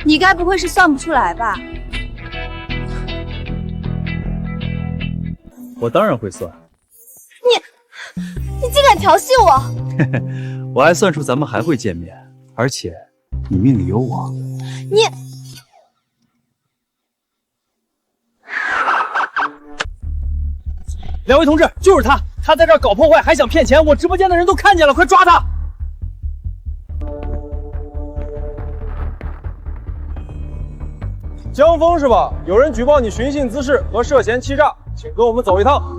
你该不会是算不出来吧？我当然会算。你竟敢调戏我！我还算出咱们还会见面，而且你命里有我。你。 两位同志，就是他！他在这儿搞破坏，还想骗钱，我直播间的人都看见了，快抓他！江峰是吧？有人举报你寻衅滋事和涉嫌欺诈，请跟我们走一趟。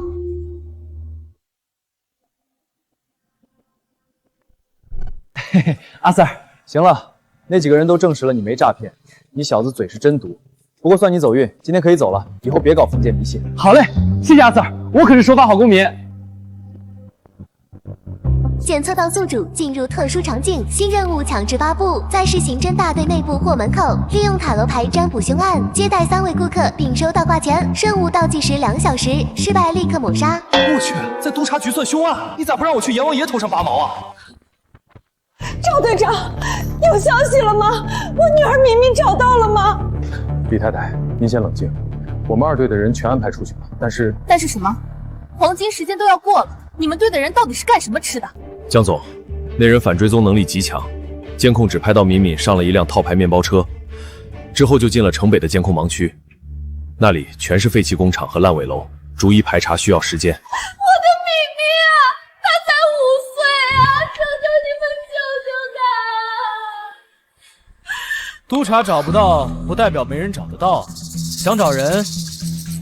嘿嘿，阿 Sir， 行了，那几个人都证实了你没诈骗，你小子嘴是真毒。不过算你走运，今天可以走了，以后别搞封建迷信。好嘞，谢谢阿 Sir， 我可是守法好公民。检测到宿主进入特殊场景，新任务强制发布，在市刑侦大队内部或门口，利用塔罗牌占卜凶案，接待3位顾客并收到挂钱，任务倒计时2小时，失败立刻抹杀。我去，在督察局算凶案，你咋不让我去阎王爷头上拔毛啊？赵队长，有消息了吗？我女儿明明找到了吗？李太太，您先冷静，我们2队的人全安排出去了，但是什么？黄金时间都要过了，你们队的人到底是干什么吃的？江总，那人反追踪能力极强，监控只拍到敏敏上了一辆套牌面包车，之后就进了城北的监控盲区，那里全是废弃工厂和烂尾楼，逐一排查需要时间。我的敏敏啊，她才5岁啊！求求你们救救她！督察找不到，不代表没人找得到。想找人，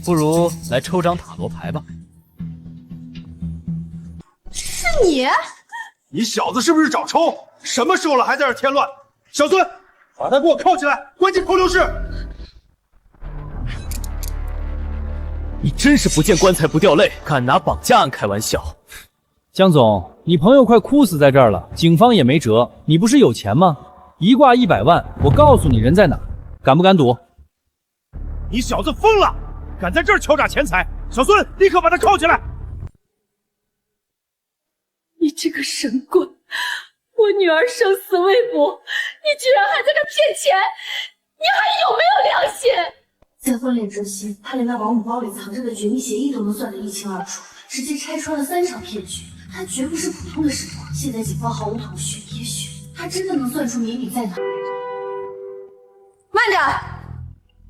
不如来抽张塔罗牌吧。是你？你小子是不是找抽？什么时候了还在这添乱？小孙，把他给我铐起来，关进扣留室。你真是不见棺材不掉泪，敢拿绑架案开玩笑。江总，你朋友快哭死在这儿了，警方也没辙。你不是有钱吗？一挂100万，我告诉你人在哪，敢不敢赌？你小子疯了，敢在这儿敲诈钱财！小孙，立刻把他铐起来！你这个神棍！我女儿生死未卜，你居然还在这骗钱，你还有没有良心？在婚恋之前，他连那保姆包里藏着的绝密协议都能算得一清二楚，直接拆穿了3场骗局。他绝不是普通的神棍。现在警方毫无头绪，也许他真的能算出敏敏在哪。慢点，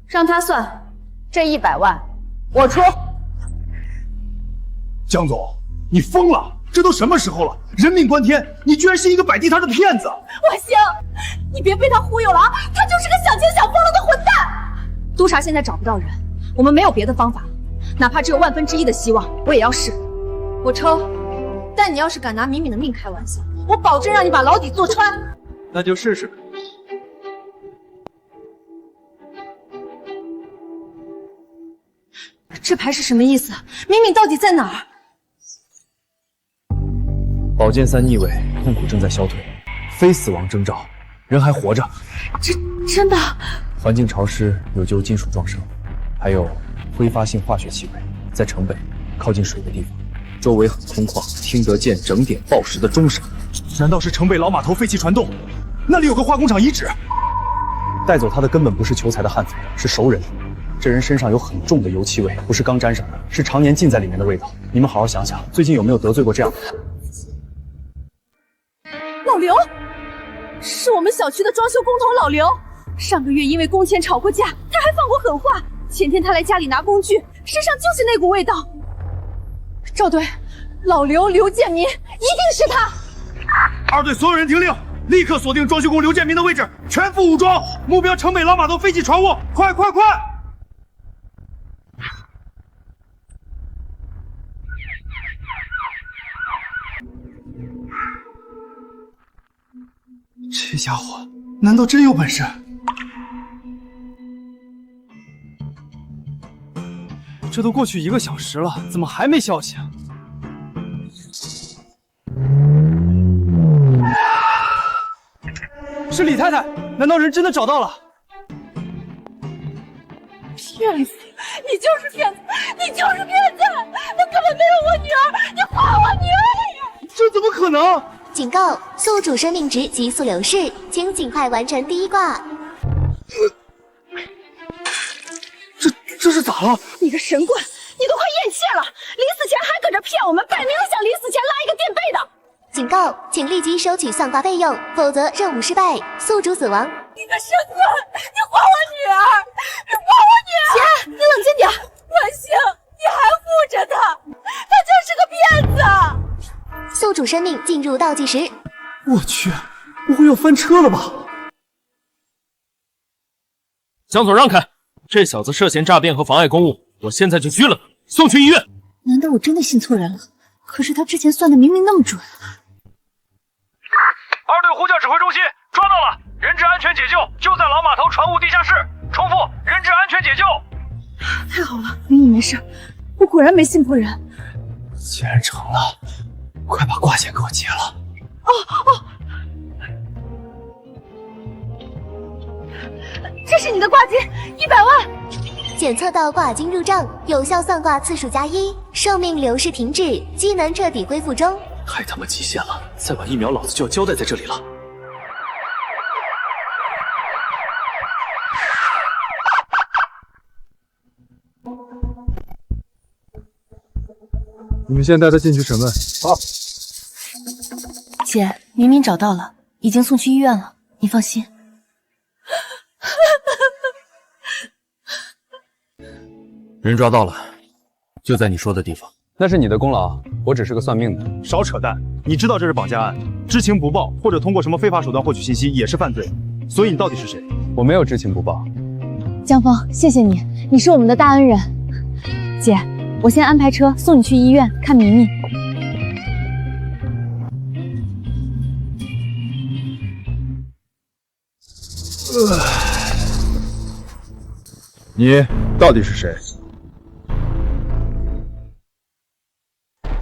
让他算，这100万我出。江总，你疯了！这都什么时候了？人命关天，你居然是一个摆地摊的骗子！万星，你别被他忽悠了啊！他就是个想钱想疯了的混蛋。督察现在找不到人，我们没有别的方法，哪怕只有1/1000的希望，我也要试。我抽，但你要是敢拿敏敏的命开玩笑，我保证让你把牢底坐穿。那就试试。这牌是什么意思？敏敏到底在哪儿？宝剑3逆位，痛苦正在消退，非死亡征兆，人还活着。真的？环境潮湿，有旧金属撞伤，还有挥发性化学气味，在城北靠近水的地方，周围很空旷，听得见整点报时的钟声。难道是城北老码头废弃船洞？那里有个化工厂遗址。带走他的根本不是求财的悍匪，是熟人。这人身上有很重的油漆味，不是刚沾上的，是常年浸在里面的味道。你们好好想想，最近有没有得罪过这样的人？老刘，是我们小区的装修工头老刘。上个月因为工钱吵过架，他还放过狠话。前天他来家里拿工具，身上就是那股味道。赵队，老刘刘建民，一定是他。2队所有人听令，立刻锁定装修工刘建民的位置，全副武装，目标城北老码头废弃船坞，快快快！这家伙难道真有本事？这都过去1个小时了，怎么还没消息啊？是李太太，难道人真的找到了？骗子！你就是骗子！你就是骗子！他根本没有我女儿！你还我女儿！这怎么可能？警告：宿主生命值急速流逝，请尽快完成第1卦。是咋了？你个神棍，你都快咽气了，临死前还搁这骗我们，摆明了想临死前拉一个垫背的。警告，请立即收取算卦费用，否则任务失败，宿主死亡。你个神棍，你还我女儿！你还我女儿！姐，你冷静点。文星，你还护着他，他就是个骗子。宿主生命进入倒计时。我去，不会要翻车了吧？江总让开，这小子涉嫌诈骗和妨碍公务，我现在就拘了他，送去医院。难道我真的信错人了？可是他之前算的明明那么准。2队呼叫指挥中心，抓到了，人质安全解救，就在老码头船坞地下室。重复，人质安全解救。太好了，明明没事，我果然没信错人。既然成了，快把挂件给我结了。这是你的挂金，100万。检测到挂金入账，有效算卦次数+1，寿命流逝停滞，机能彻底恢复中。太他妈极限了，再晚1秒，老子就要交代在这里了。你们先带他进去审问。好。姐，明明找到了，已经送去医院了，你放心。人抓到了，就在你说的地方。那是你的功劳，我只是个算命的。少扯淡！你知道这是绑架案，知情不报或者通过什么非法手段获取信息也是犯罪。所以你到底是谁？我没有知情不报。江峰，谢谢你，你是我们的大恩人。姐，我先安排车送你去医院看明明。你到底是谁？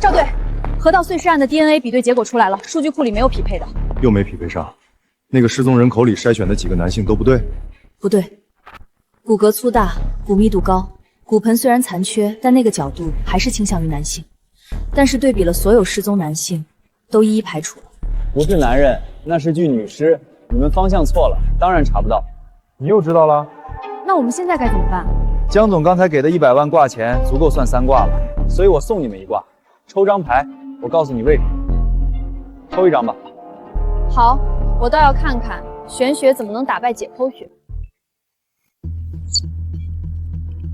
赵队，河道碎尸案的 DNA 比对结果出来了，数据库里没有匹配的。又没匹配上。那个失踪人口里筛选的几个男性都不对。不对，骨骼粗大，骨密度高，骨盆虽然残缺，但那个角度还是倾向于男性。但是对比了所有失踪男性，都一一排除了。不是男人，那是具女尸。你们方向错了，当然查不到。你又知道了？那我们现在该怎么办？江总刚才给的100万挂钱足够算3挂了，所以我送你们1挂。抽张牌，我告诉你位置。抽一张吧。好，我倒要看看玄学怎么能打败解剖学。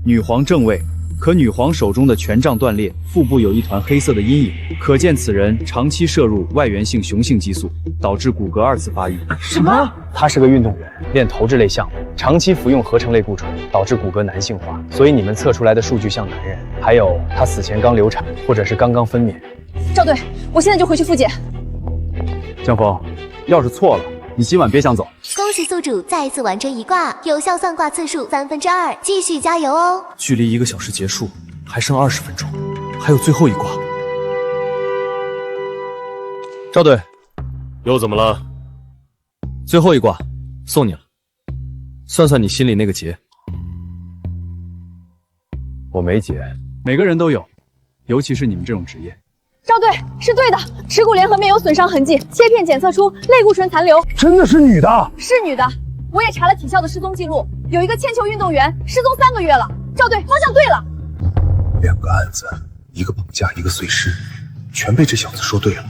女皇正位，可女皇手中的权杖断裂，腹部有一团黑色的阴影，可见此人长期摄入外源性雄性激素，导致骨骼2次发育。什么？他是个运动员，练投掷类项目，长期服用合成类固醇，导致骨骼男性化，所以你们测出来的数据像男人。还有，他死前刚流产，或者是刚刚分娩。赵队，我现在就回去复检。江峰，要是错了，你今晚别想走。恭喜宿主再次完成1卦，有效算卦次数2/3，继续加油哦！距离1个小时结束还剩20分钟，还有最后1卦。赵队，又怎么了？最后1卦，送你了，算算你心里那个结。我没结，每个人都有，尤其是你们这种职业。赵队是对的，耻骨联合面有损伤痕迹，切片检测出类固醇残留。真的是女的？是女的，我也查了体校的失踪记录，有一个铅球运动员失踪3个月了。赵队，方向对了。2个案子，一个绑架，一个碎尸，全被这小子说对了。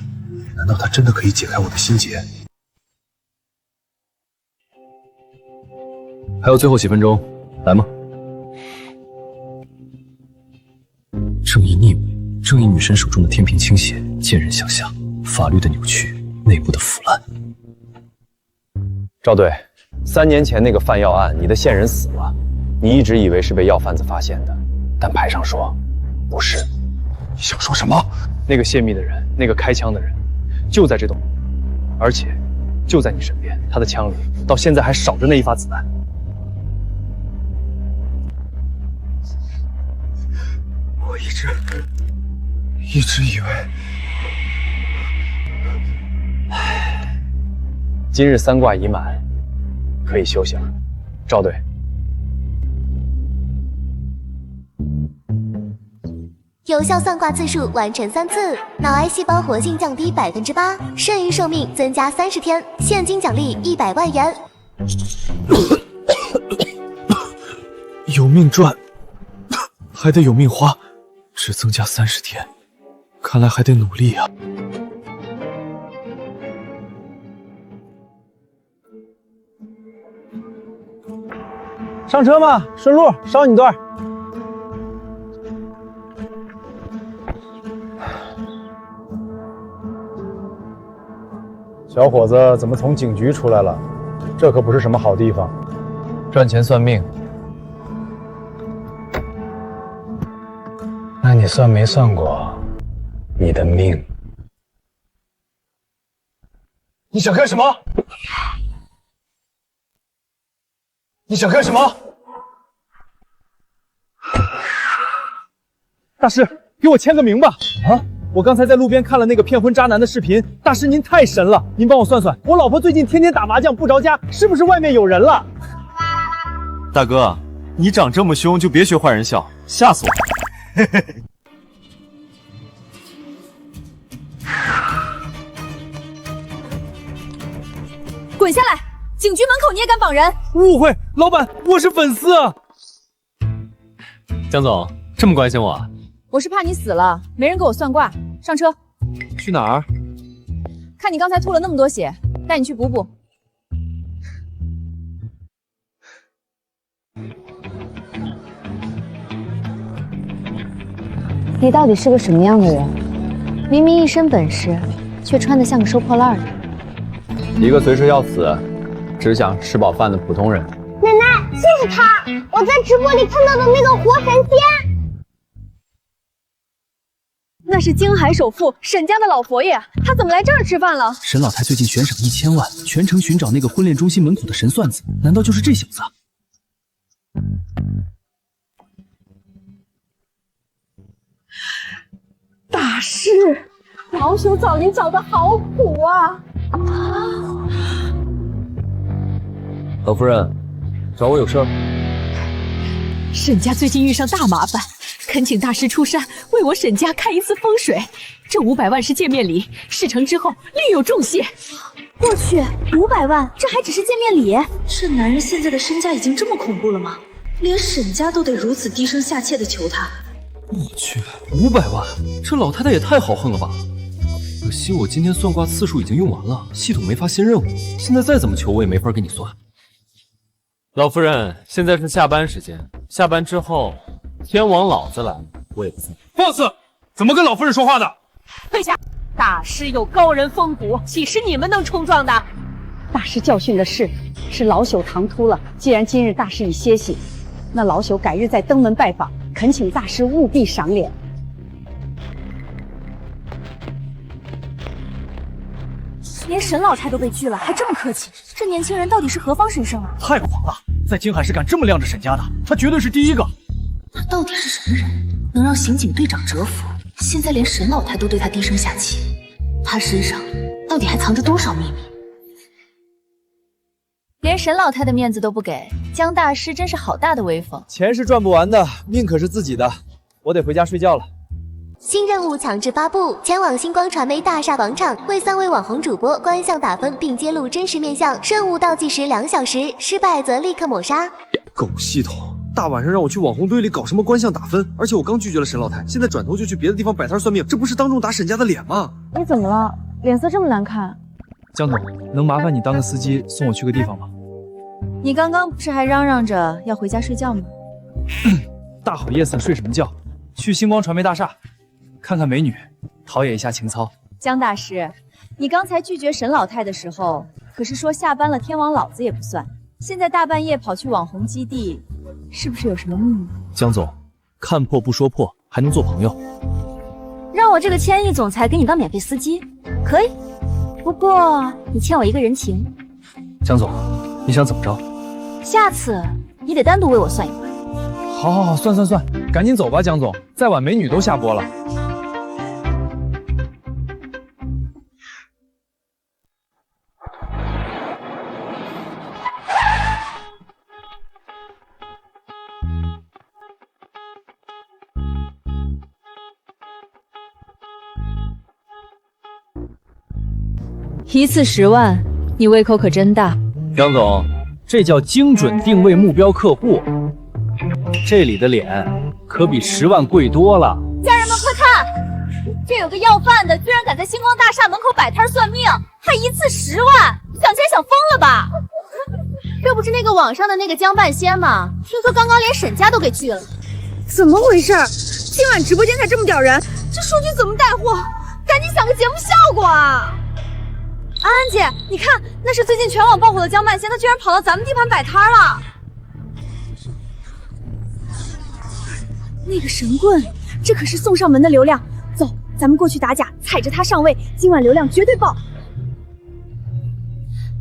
难道他真的可以解开我的心结？还有最后几分钟，来吗？正义逆位，正义女神手中的天平倾斜，见人向下，法律的扭曲，内部的腐烂。赵队，3年前那个贩药案，你的线人死了，你一直以为是被药贩子发现的，但牌上说不是。你想说什么？那个泄密的人，那个开枪的人，就在这栋，而且就在你身边，他的枪里到现在还少着那1发子弹。我一直以为，今日3卦已满，可以休息了。赵队，有效算卦次数完成3次，脑癌细胞活性降低8%，剩余寿命增加30天，现金奖励100万元。有命赚。还得有命花，只增加30天，看来还得努力啊。上车嘛，顺路捎你段。小伙子怎么从警局出来了？这可不是什么好地方。赚钱算命，那你算没算过你的命？你想干什么？你想干什么？大师，给我签个名吧！啊！我刚才在路边看了那个骗婚渣男的视频，大师您太神了，您帮我算算，我老婆最近天天打麻将不着家，是不是外面有人了？大哥，你长这么凶就别学坏人笑，吓死我！嘿嘿嘿。滚下来！警局门口你也敢绑人？误会，老板，我是粉丝啊。江总这么关心我啊？我是怕你死了，没人给我算卦。上车。去哪儿？看你刚才吐了那么多血，带你去补补。你到底是个什么样的人？明明一身本事，却穿得像个收破烂的。一个随时要死，只想吃饱饭的普通人。奶奶，就是他，我在直播里看到的那个活神仙。那是京海首富沈家的老佛爷，他怎么来这儿吃饭了？沈老太最近悬赏1000万，全程寻找那个婚恋中心门口的神算子，难道就是这小子？大师，老朽找您找的好苦啊！老夫人，找我有事儿？沈家最近遇上大麻烦，恳请大师出山为我沈家看一次风水。这500万是见面礼，事成之后另有重谢。我去，500万，这还只是见面礼？这男人现在的身价已经这么恐怖了吗？连沈家都得如此低声下气的求他。我去，500万，这老太太也太豪横了吧！可惜我今天算卦次数已经用完了，系统没发新任务，现在再怎么求我也没法给你算。老夫人，现在是下班时间，下班之后，天王老子来，我也不算。boss， 怎么跟老夫人说话的？退下！大师有高人风骨，岂是你们能冲撞的？大师教训的是老朽唐突了。既然今日大师已歇息，那老朽改日再登门拜访，恳请大师务必赏脸。连沈老太都被拒了，还这么客气，这年轻人到底是何方神圣啊？太狂了，在京海市敢这么晾着沈家的，他绝对是第一个。他到底是什么人，能让刑警队长折服？现在连沈老太都对他低声下气，他身上到底还藏着多少秘密？连沈老太的面子都不给，江大师真是好大的威风。钱是赚不完的，命可是自己的。我得回家睡觉了。新任务强制发布，前往星光传媒大厦广场，为3位网红主播观象打分并揭露真实面相，任务倒计时2小时，失败则立刻抹杀。狗系统！大晚上让我去网红堆里搞什么观象打分，而且我刚拒绝了沈老太，现在转头就去别的地方摆摊算命，这不是当众打沈家的脸吗？你怎么了？脸色这么难看？江总，能麻烦你当个司机送我去个地方吗？你刚刚不是还嚷嚷着要回家睡觉吗？大好夜色睡什么觉？去星光传媒大厦看看美女，陶冶一下情操。江大师，你刚才拒绝沈老太的时候，可是说下班了天王老子也不算。现在大半夜跑去网红基地，是不是有什么秘密？江总，看破不说破，还能做朋友？让我这个千亿总裁给你当免费司机，可以。不过你欠我一个人情。江总，你想怎么着？下次你得单独为我算一回。好，算，赶紧走吧，江总，再晚美女都下播了。一次10万，你胃口可真大。江总，这叫精准定位目标客户。这里的脸可比10万贵多了。家人们快看，这有个要饭的，居然敢在星光大厦门口摆摊算命，还一次10万，想钱想疯了吧？这不是那个网上的那个江半仙吗？听说刚刚连沈家都给拒了。怎么回事？今晚直播间才这么点人，这数据怎么带货？赶紧想个节目效果啊！安安姐，你看，那是最近全网爆火的江半仙，他居然跑到咱们地盘摆摊了。那个神棍，这可是送上门的流量。走，咱们过去打假，踩着他上位，今晚流量绝对爆。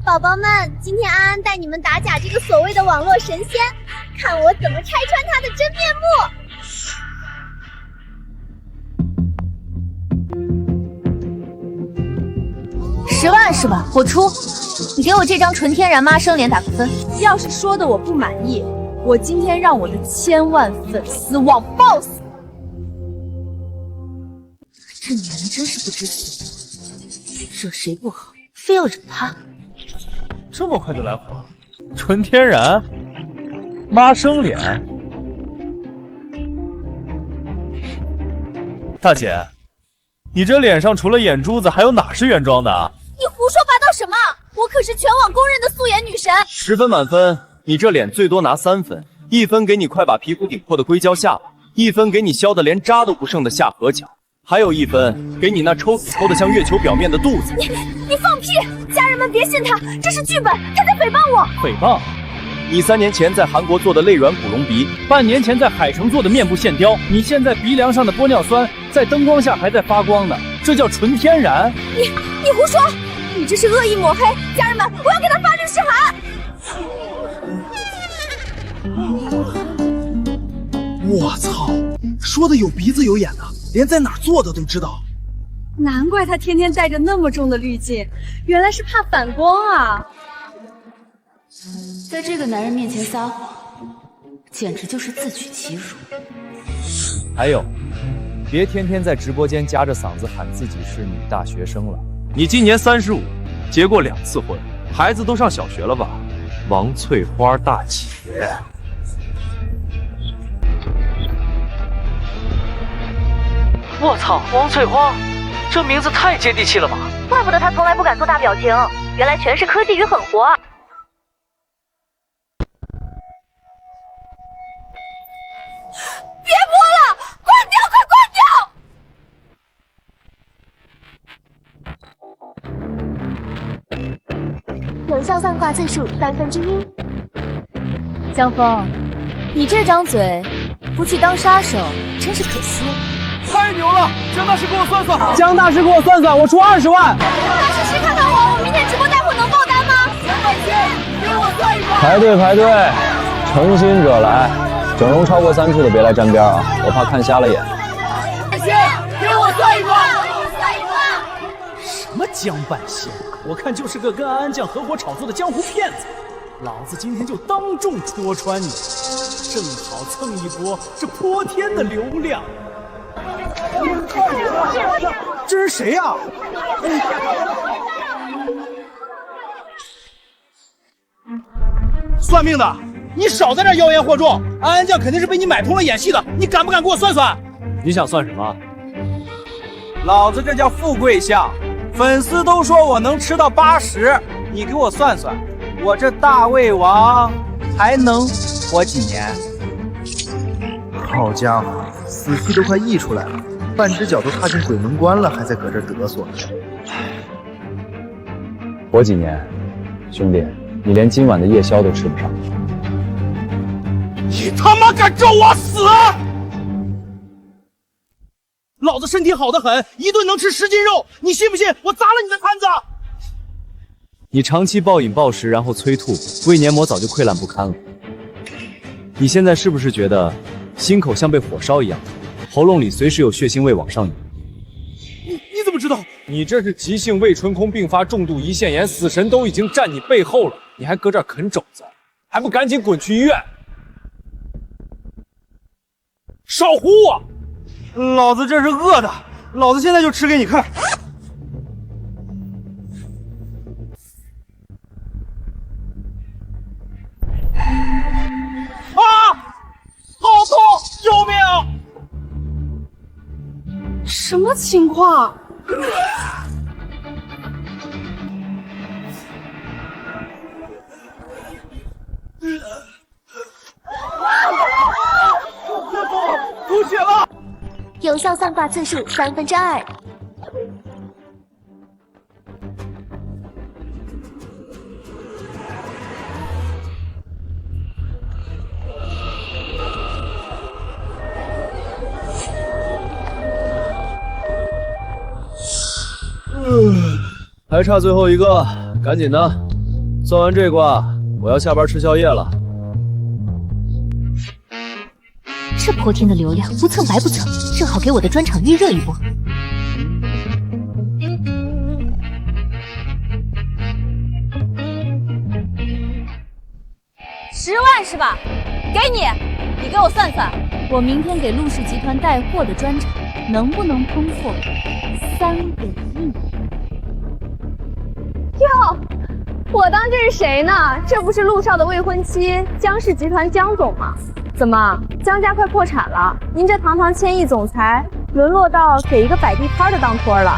宝宝们，今天安安带你们打假这个所谓的网络神仙，看我怎么拆穿他的真面目。10万是吧？我出，你给我这张纯天然妈生脸打个分。要是说的我不满意，我今天让我的1000万粉丝网爆死！这女人真是不知死，惹谁不好，非要惹她。这么快就来火？纯天然，妈生脸。大姐，你这脸上除了眼珠子，还有哪是原装的啊？你胡说八道什么？我可是全网公认的素颜女神。10分满分，你这脸最多拿3分，1分给你快把皮肤顶破的硅胶下巴，1分给你削的连渣都不剩的下颌角，还有1分给你那抽死抽的像月球表面的肚子。你放屁！家人们别信他，这是剧本，他在诽谤我。诽谤？你3年前在韩国做的泪软古龙鼻，半年前在海城做的面部线雕，你现在鼻梁上的玻尿酸在灯光下还在发光呢，这叫纯天然？你胡说！你这是恶意抹黑！家人们，我要给他发律师函！我操，说的有鼻子有眼的，连在哪儿做的都知道。难怪他天天带着那么重的滤镜，原来是怕反光啊！在这个男人面前撒谎，简直就是自取其辱。还有，别天天在直播间夹着嗓子喊自己是女大学生了。你今年35，结过2次婚，孩子都上小学了吧？王翠花大姐。我操，王翠花，这名字太接地气了吧！怪不得他从来不敢做大表情，原来全是科技与狠活。别播了，关掉，快关掉！有效算卦次数1/3。江峰，你这张嘴不去当杀手，真是可惜。太牛了！江大师给我算算，江大师给我算算，我出20万。大师谁看到我明天直播带货能爆单吗？给我算一个！排队排队，诚心者来，整容超过3处的别来沾边啊，我怕看瞎了眼。给我算一个！什么江半仙？我看就是个跟安安酱合伙炒作的江湖骗子。老子今天就当众戳穿你，正好蹭一波这泼天的流量。这是谁呀？算命的，你少在这妖言惑众！安安酱肯定是被你买通了演戏的，你敢不敢给我算算？你想算什么？老子这叫富贵相，粉丝都说我能吃到80，你给我算算，我这大胃王还能活几年？好家伙，死气都快溢出来了，半只脚都踏进鬼门关了，还在搁这嘚瑟。活几年？兄弟，你连今晚的夜宵都吃不上。你他妈敢咒我死！老子身体好得很，一顿能吃10斤肉，你信不信我砸了你的摊子？你长期暴饮暴食，然后催吐，胃黏膜早就溃烂不堪了。你现在是不是觉得心口像被火烧一样，喉咙里随时有血腥味往上涌？你怎么知道？你这是急性胃唇孔并发重度胰腺炎，死神都已经站你背后了，你还搁这儿啃肘子，还不赶紧滚去医院？少唬我！老子这是饿的，老子现在就吃给你看。啊！好痛！救命！什么情况？出血了！有效散挂次数2/3。还差最后一个，赶紧的！算完这卦，我要下班吃宵夜了。这泼天的流量，不蹭白不蹭，正好给我的专场预热一波。10万是吧？给你，你给我算算，我明天给陆氏集团带货的专场能不能冲破3个亿？哟，我当这是谁呢？这不是陆少的未婚妻江氏集团江总吗？怎么，江家快破产了？您这堂堂千亿总裁，沦落到给一个摆地摊的当托了？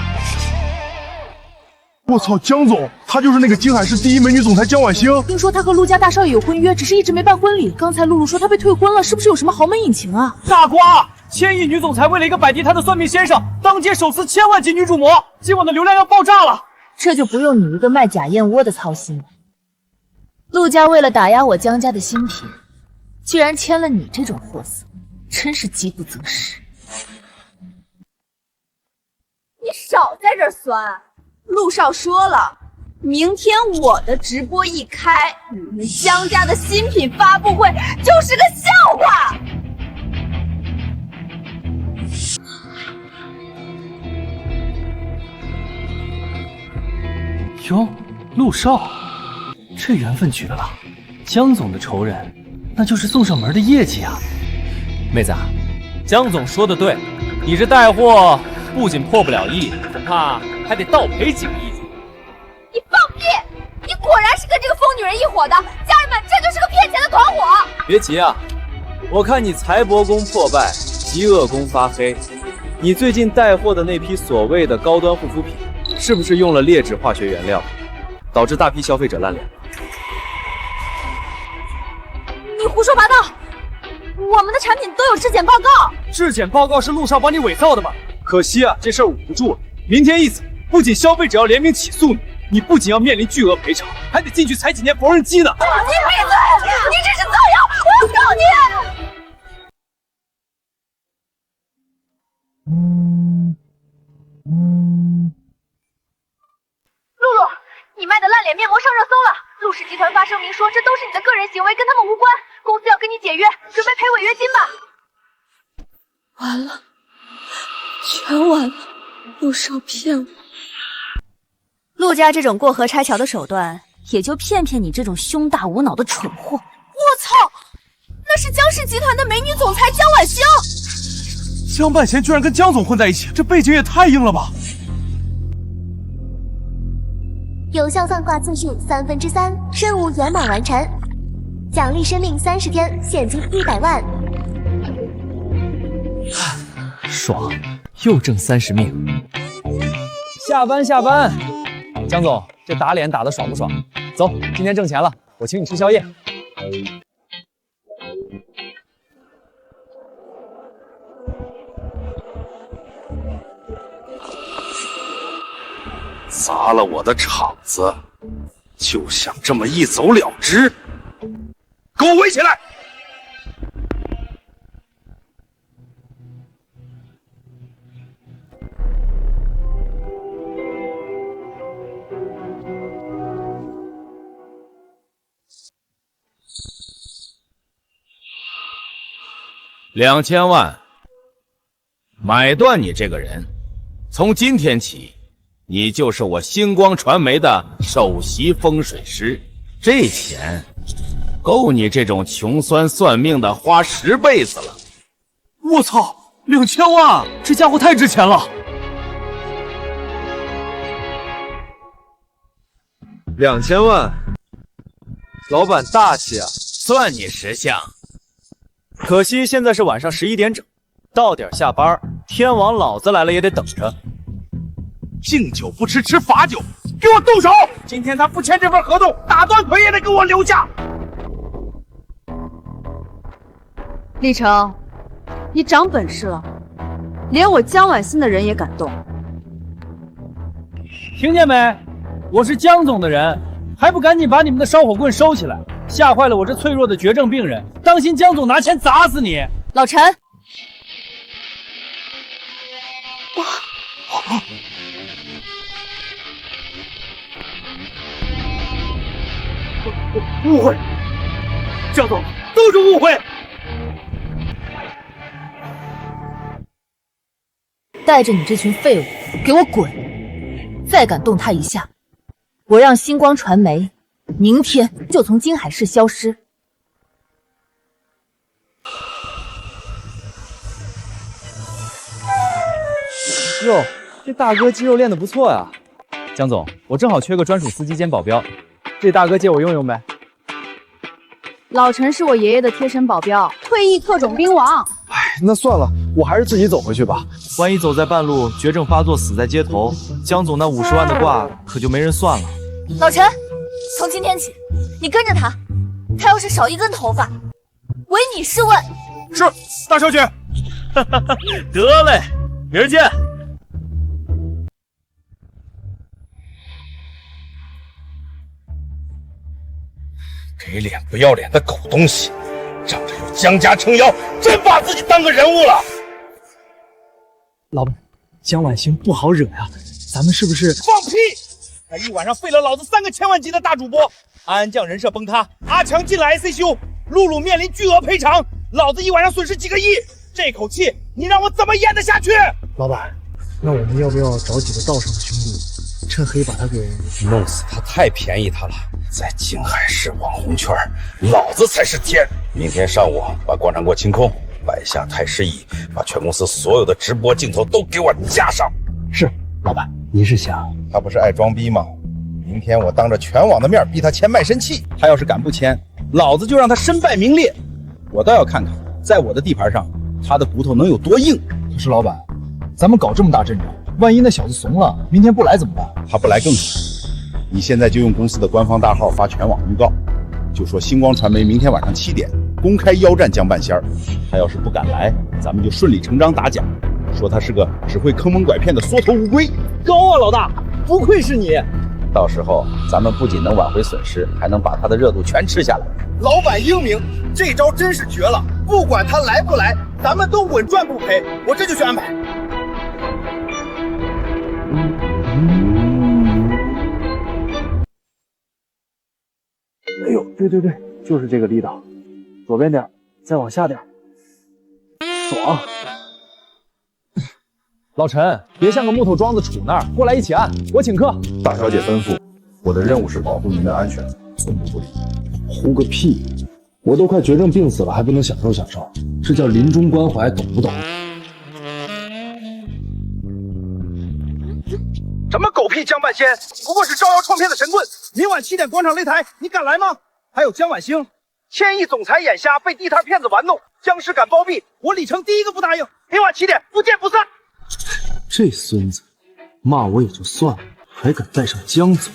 我操，江总，她就是那个金海市第1美女总裁江婉星。听说她和陆家大少爷有婚约，只是一直没办婚礼。刚才露露说她被退婚了，是不是有什么豪门隐情啊？大瓜，千亿女总裁为了一个摆地摊的算命先生，当街手撕1000万级女主模，今晚的流量要爆炸了。这就不用你一个卖假燕窝的操心了。陆家为了打压我江家的新品，居然签了你这种货色，真是饥不择食。你少在这儿酸！陆少说了，明天我的直播一开，你们江家的新品发布会就是个笑话。哟，陆少，这缘分绝了！江总的仇人，那就是送上门的业绩啊！妹子，江总说的对，你这带货不仅破不了亿，恐怕还得倒赔几个亿。你放屁！你果然是跟这个疯女人一伙的，家人们，这就是个骗钱的团伙！别急啊，我看你财帛宫破败，极恶宫发黑，你最近带货的那批所谓的高端护肤品，是不是用了劣质化学原料，导致大批消费者烂脸？你胡说八道！我们的产品都有质检报告。质检报告是陆少帮你伪造的吗？可惜啊，这事儿捂不住了。明天一早，不仅消费者要联名起诉你，你不仅要面临巨额赔偿，还得进去踩几年缝纫机呢。你闭嘴！你这是造谣！我要告你！露露，你卖的烂脸面膜上热搜了。陆氏集团发声明说，这都是你的个人行为，跟他们无关。公司要跟你解约，准备赔违约金吧。完了，全完了，陆少骗我。陆家这种过河拆桥的手段，也就骗骗你这种胸大无脑的蠢货。我操，那是江氏集团的美女总裁江婉星。江半贤居然跟江总混在一起，这背景也太硬了吧！有效算挂次数3/3，任务圆满完成，奖励生命30天，现金100万。爽，又挣30命。下班下班，江总，这打脸打得爽不爽？走，今天挣钱了，我请你吃宵夜。砸了我的场子，就想这么一走了之？给我围起来！2000万，买断你这个人。从今天起，你就是我星光传媒的首席风水师。这钱够你这种穷酸算命的花10辈子了。我操，2000万，这家伙太值钱了。2000万，老板大气啊！算你识相。可惜现在是晚上11点整，到点下班，天王老子来了也得等着。敬酒不吃吃罚酒，给我动手！今天他不签这份合同，打断腿也得给我留下。李成，你长本事了，连我江婉欣的人也敢动。听见没？我是江总的人，还不赶紧把你们的烧火棍收起来，吓坏了我这脆弱的绝症病人，当心江总拿钱砸死你！老陈，误会，江总都是误会。带着你这群废物给我滚！再敢动他一下，我让星光传媒明天就从金海市消失。哟，这大哥肌肉练得不错呀。江总，我正好缺个专属司机兼保镖，这大哥借我用用呗。老陈是我爷爷的贴身保镖，退役特种兵王。那算了，我还是自己走回去吧。万一走在半路绝症发作死在街头，江总那50万的卦可就没人算了。老陈，从今天起，你跟着他，他要是少一根头发，唯你是问。是，大小姐。得嘞，明儿见。给脸不要脸的狗东西，仗着有江家撑腰，真把自己当个人物了。老板，江婉欣不好惹呀，咱们是不是？放屁！他一晚上废了老子3个千万级的大主播，安将人设崩塌，阿强进了 ICU， 露露面临巨额赔偿，老子一晚上损失几个亿，这口气你让我怎么咽得下去？老板，那我们要不要找几个道上的兄弟，趁黑把他给弄死他？太便宜他了，在静海市网红圈，老子才是天。明天上午把广场给我清空，摆下太师椅，把全公司所有的直播镜头都给我架上。是，老板，您是想？他不是爱装逼吗？明天我当着全网的面逼他签卖身契，他要是敢不签，老子就让他身败名裂。我倒要看看，在我的地盘上，他的骨头能有多硬。可是老板，咱们搞这么大阵仗，万一那小子怂了，明天不来怎么办？他不来更惨。你现在就用公司的官方大号发全网预告，就说星光传媒明天晚上7点公开邀战江半仙儿。他要是不敢来，咱们就顺理成章打假，说他是个只会坑蒙拐骗的缩头乌龟。高啊，老大，不愧是你。到时候咱们不仅能挽回损失，还能把他的热度全吃下来。老板英明，这招真是绝了！不管他来不来，咱们都稳赚不赔。我这就去安排。哎呦，对，就是这个力道，左边点，再往下点，爽。老陈，别像个木头桩子杵那儿，过来一起按，我请客。大小姐吩咐，我的任务是保护您的安全，寸步不离。护个屁！我都快绝症病死了，还不能享受享受，这叫临终关怀，懂不懂？什么狗屁江半仙，不过是招摇撞骗的神棍。明晚7点广场擂台，你敢来吗？还有江婉星，千亿总裁眼瞎，被地摊骗子玩弄，僵尸敢包庇，我李成第一个不答应。明晚7点，不见不散。这孙子骂我也就算了，还敢带上江总，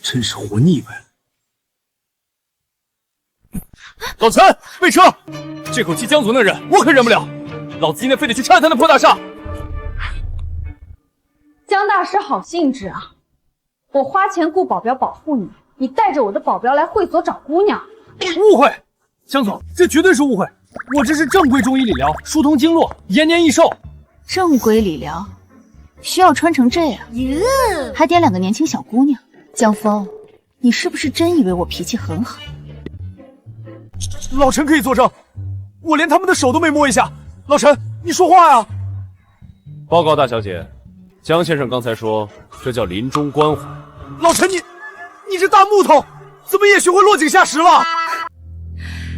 真是活腻歪了。老陈，备车！这口气江总能忍，我可忍不了。老子今天非得去拆他那破大厦。江大师好兴致啊！我花钱雇保镖保护你，你带着我的保镖来会所找姑娘。误会，江总，这绝对是误会。我这是正规中医理疗，疏通经络，延年益寿。正规理疗需要穿成这样，还点2个年轻小姑娘。江峰，你是不是真以为我脾气很好？老陈可以作证，我连他们的手都没摸一下。老陈，你说话呀！报告大小姐，江先生刚才说这叫临终关怀。老陈，你这大木头怎么也学会落井下石了？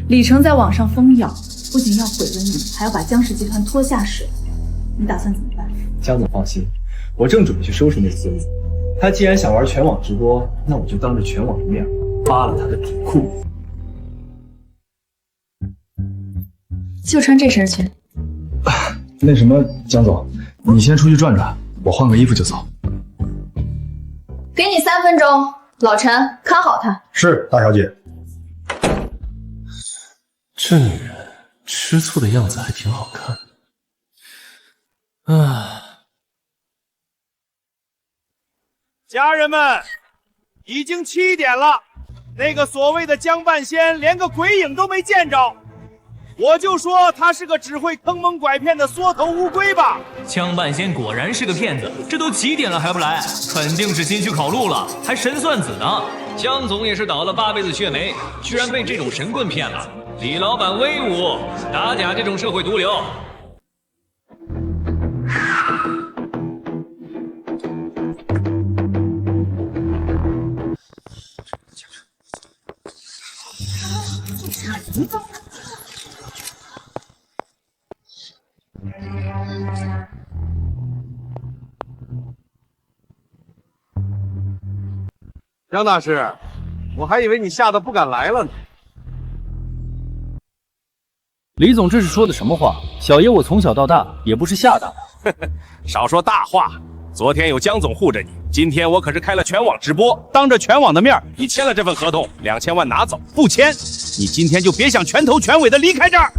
李成在网上疯咬，不仅要毁了你，还要把江氏集团拖下水。你打算怎么办？江总放心，我正准备去收拾那孙子。他既然想玩全网直播，那我就当着全网的面扒了他的底裤。就穿这身去。那什么，江总，你先出去转转，我换个衣服就走。给你3分钟，老陈看好他。是，大小姐。这女人吃醋的样子还挺好看。啊！家人们，已经7点了，那个所谓的江半仙连个鬼影都没见着，我就说他是个只会坑蒙拐骗的缩头乌龟吧。江半仙果然是个骗子，这都几点了还不来，肯定是心虚考路了，还神算子呢。江总也是倒了8辈子血霉，居然被这种神棍骗了。李老板威武，打假这种社会毒瘤。江大师，我还以为你吓得不敢来了呢。李总这是说的什么话？小爷我从小到大也不是吓大的。少说大话，昨天有江总护着你，今天我可是开了全网直播，当着全网的面，你签了这份合同，2000万拿走，不签，你今天就别想全头全尾的离开这儿。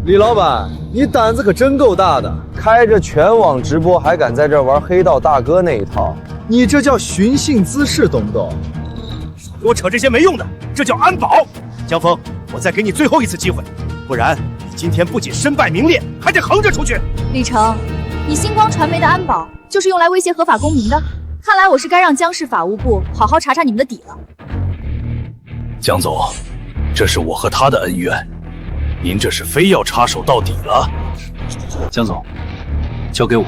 李老板，你胆子可真够大的，开着全网直播还敢在这玩黑道大哥那一套，你这叫寻衅滋事，懂不懂？给我扯这些没用的，这叫安保。江峰，我再给你最后一次机会，不然你今天不仅身败名裂，还得横着出去。李成，你星光传媒的安保就是用来威胁合法公民的，看来我是该让江市法务部好好查查你们的底了。江总，这是我和他的恩怨，您这是非要插手到底了。江总，交给我。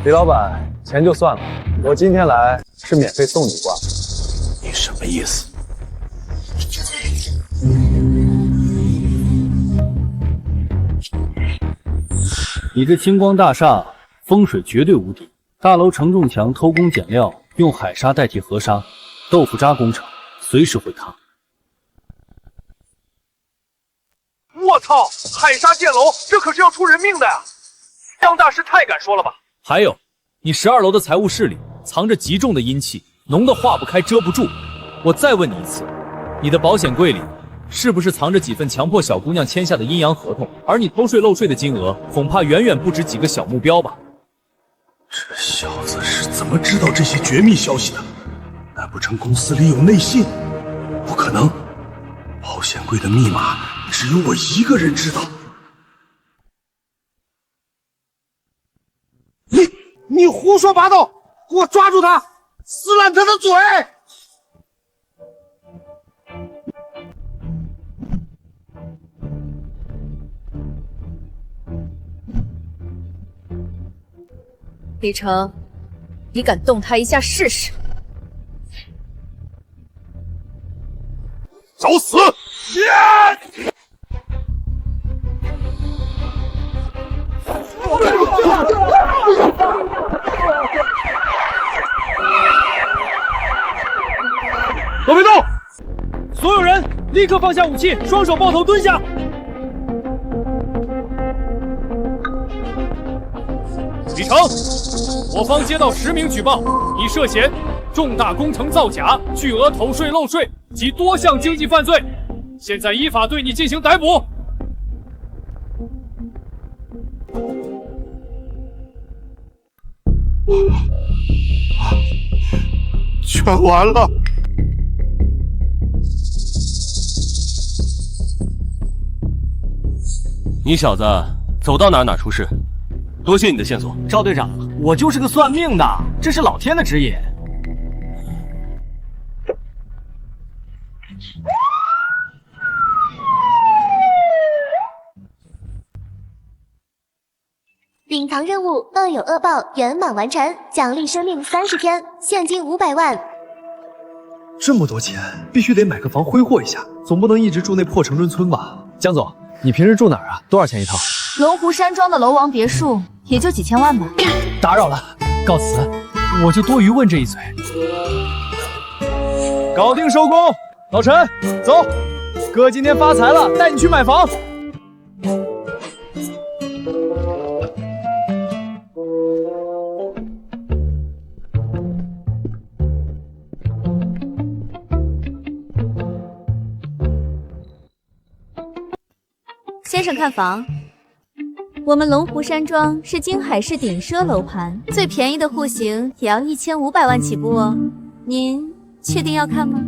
李老板，钱就算了，我今天来是免费送你卦。你什么意思？你这星光大厦风水绝对无敌，大楼承重墙偷工减料，用海沙代替河沙，豆腐渣工程随时会塌。我操！海沙建楼，这可是要出人命的呀！江大师太敢说了吧？还有，你12楼的财务室里藏着极重的阴气，浓得化不开遮不住。我再问你一次，你的保险柜里是不是藏着几份强迫小姑娘签下的阴阳合同？而你偷税漏税的金额，恐怕远远不止几个小目标吧？这小子是怎么知道这些绝密消息的？难不成公司里有内信？不可能，保险柜的密码只有我一个人知道。你胡说八道！给我抓住他，撕烂他的嘴！李成，你敢动他一下试试？找死！都别动！所有人立刻放下武器，双手抱头蹲下。李成，我方接到10名举报，你涉嫌重大工程造假、巨额偷税漏税及多项经济犯罪，现在依法对你进行逮捕。全完了。你小子走到哪出事，多谢你的线索。赵队长，我就是个算命的，这是老天的指引。隐藏任务恶有恶报圆满完成，奖励生命30天，现金500万。这么多钱，必须得买个房挥霍一下，总不能一直住那破城中村吧？江总，你平时住哪儿啊？多少钱一套？龙湖山庄的楼王别墅也就几千万吧。打扰了，告辞。我就多余问这一嘴。搞定收工，老陈，走。哥今天发财了，带你去买房。先生看房，我们龙湖山庄是京海市顶奢楼盘，最便宜的户型也要1500万起步哦。您确定要看吗？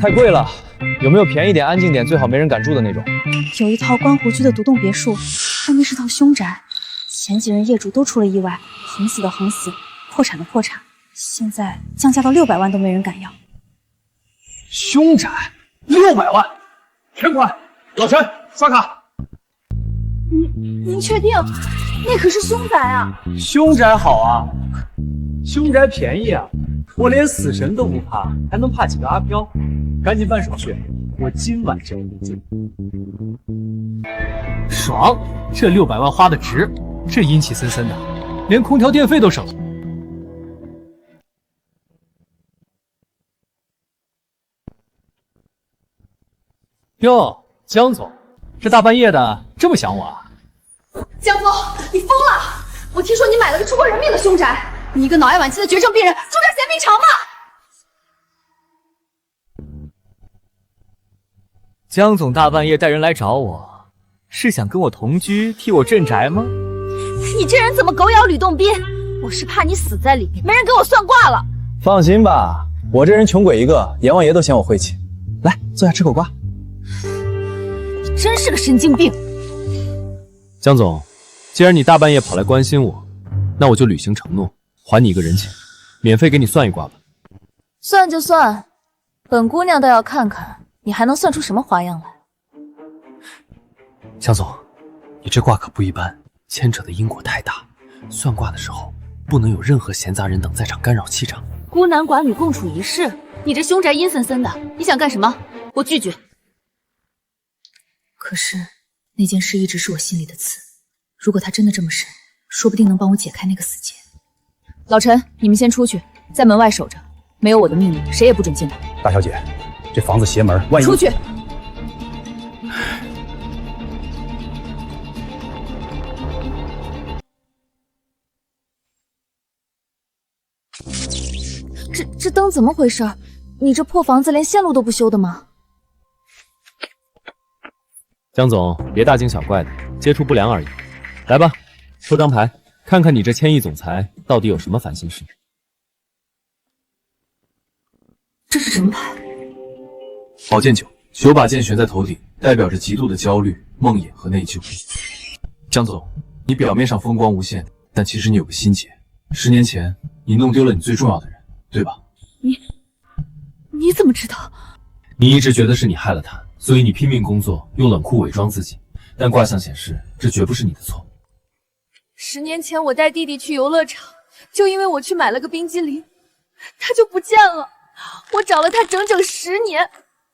太贵了，有没有便宜点、安静点、最好没人敢住的那种？有一套观湖区的独栋别墅，外面是套凶宅，前几任业主都出了意外，横死的横死，破产的破产，现在降价到600万都没人敢要。凶宅600万，全款！老陈，刷卡。您确定？那可是凶宅啊！凶宅好啊，凶宅便宜啊，我连死神都不怕，还能怕几个阿飘？赶紧办手续，我今晚就入住。爽，这600万花的值，这阴气森森的，连空调电费都省了。哟，江总，这大半夜的这么想我啊？江峰，你疯了！我听说你买了个出过人命的凶宅，你一个脑癌晚期的绝症病人，住点嫌平常吗？江总大半夜带人来找我，是想跟我同居，替我镇宅吗？你这人怎么狗咬吕洞宾？我是怕你死在里面，没人给我算卦了。放心吧，我这人穷鬼一个，阎王爷都嫌我晦气。来，坐下吃口瓜。你真是个神经病。江总，既然你大半夜跑来关心我，那我就履行承诺，还你一个人情，免费给你算一卦吧。算就算，本姑娘倒要看看你还能算出什么花样来。江总，你这卦可不一般，牵扯的因果太大，算卦的时候不能有任何闲杂人等在场干扰气场。孤男寡女共处一室，你这凶宅阴森森的，你想干什么？我拒绝。可是那件事一直是我心里的刺，如果他真的这么神，说不定能帮我解开那个死结。老陈，你们先出去，在门外守着，没有我的命令，谁也不准进来。大小姐，这房子邪门，万一出去。这灯怎么回事？你这破房子连线路都不修的吗？江总，别大惊小怪的，接触不良而已。来吧，抽张牌，看看你这千亿总裁到底有什么烦心事。这是什么牌？宝剑9，9把剑悬在头顶，代表着极度的焦虑、梦魇和内疚。江总，你表面上风光无限，但其实你有个心结。10年前，你弄丢了你最重要的人，对吧？你怎么知道？你一直觉得是你害了他，所以你拼命工作，用冷酷伪装自己。但卦象显示，这绝不是你的错。10年前我带弟弟去游乐场，就因为我去买了个冰激凌，他就不见了。我找了他整整10年。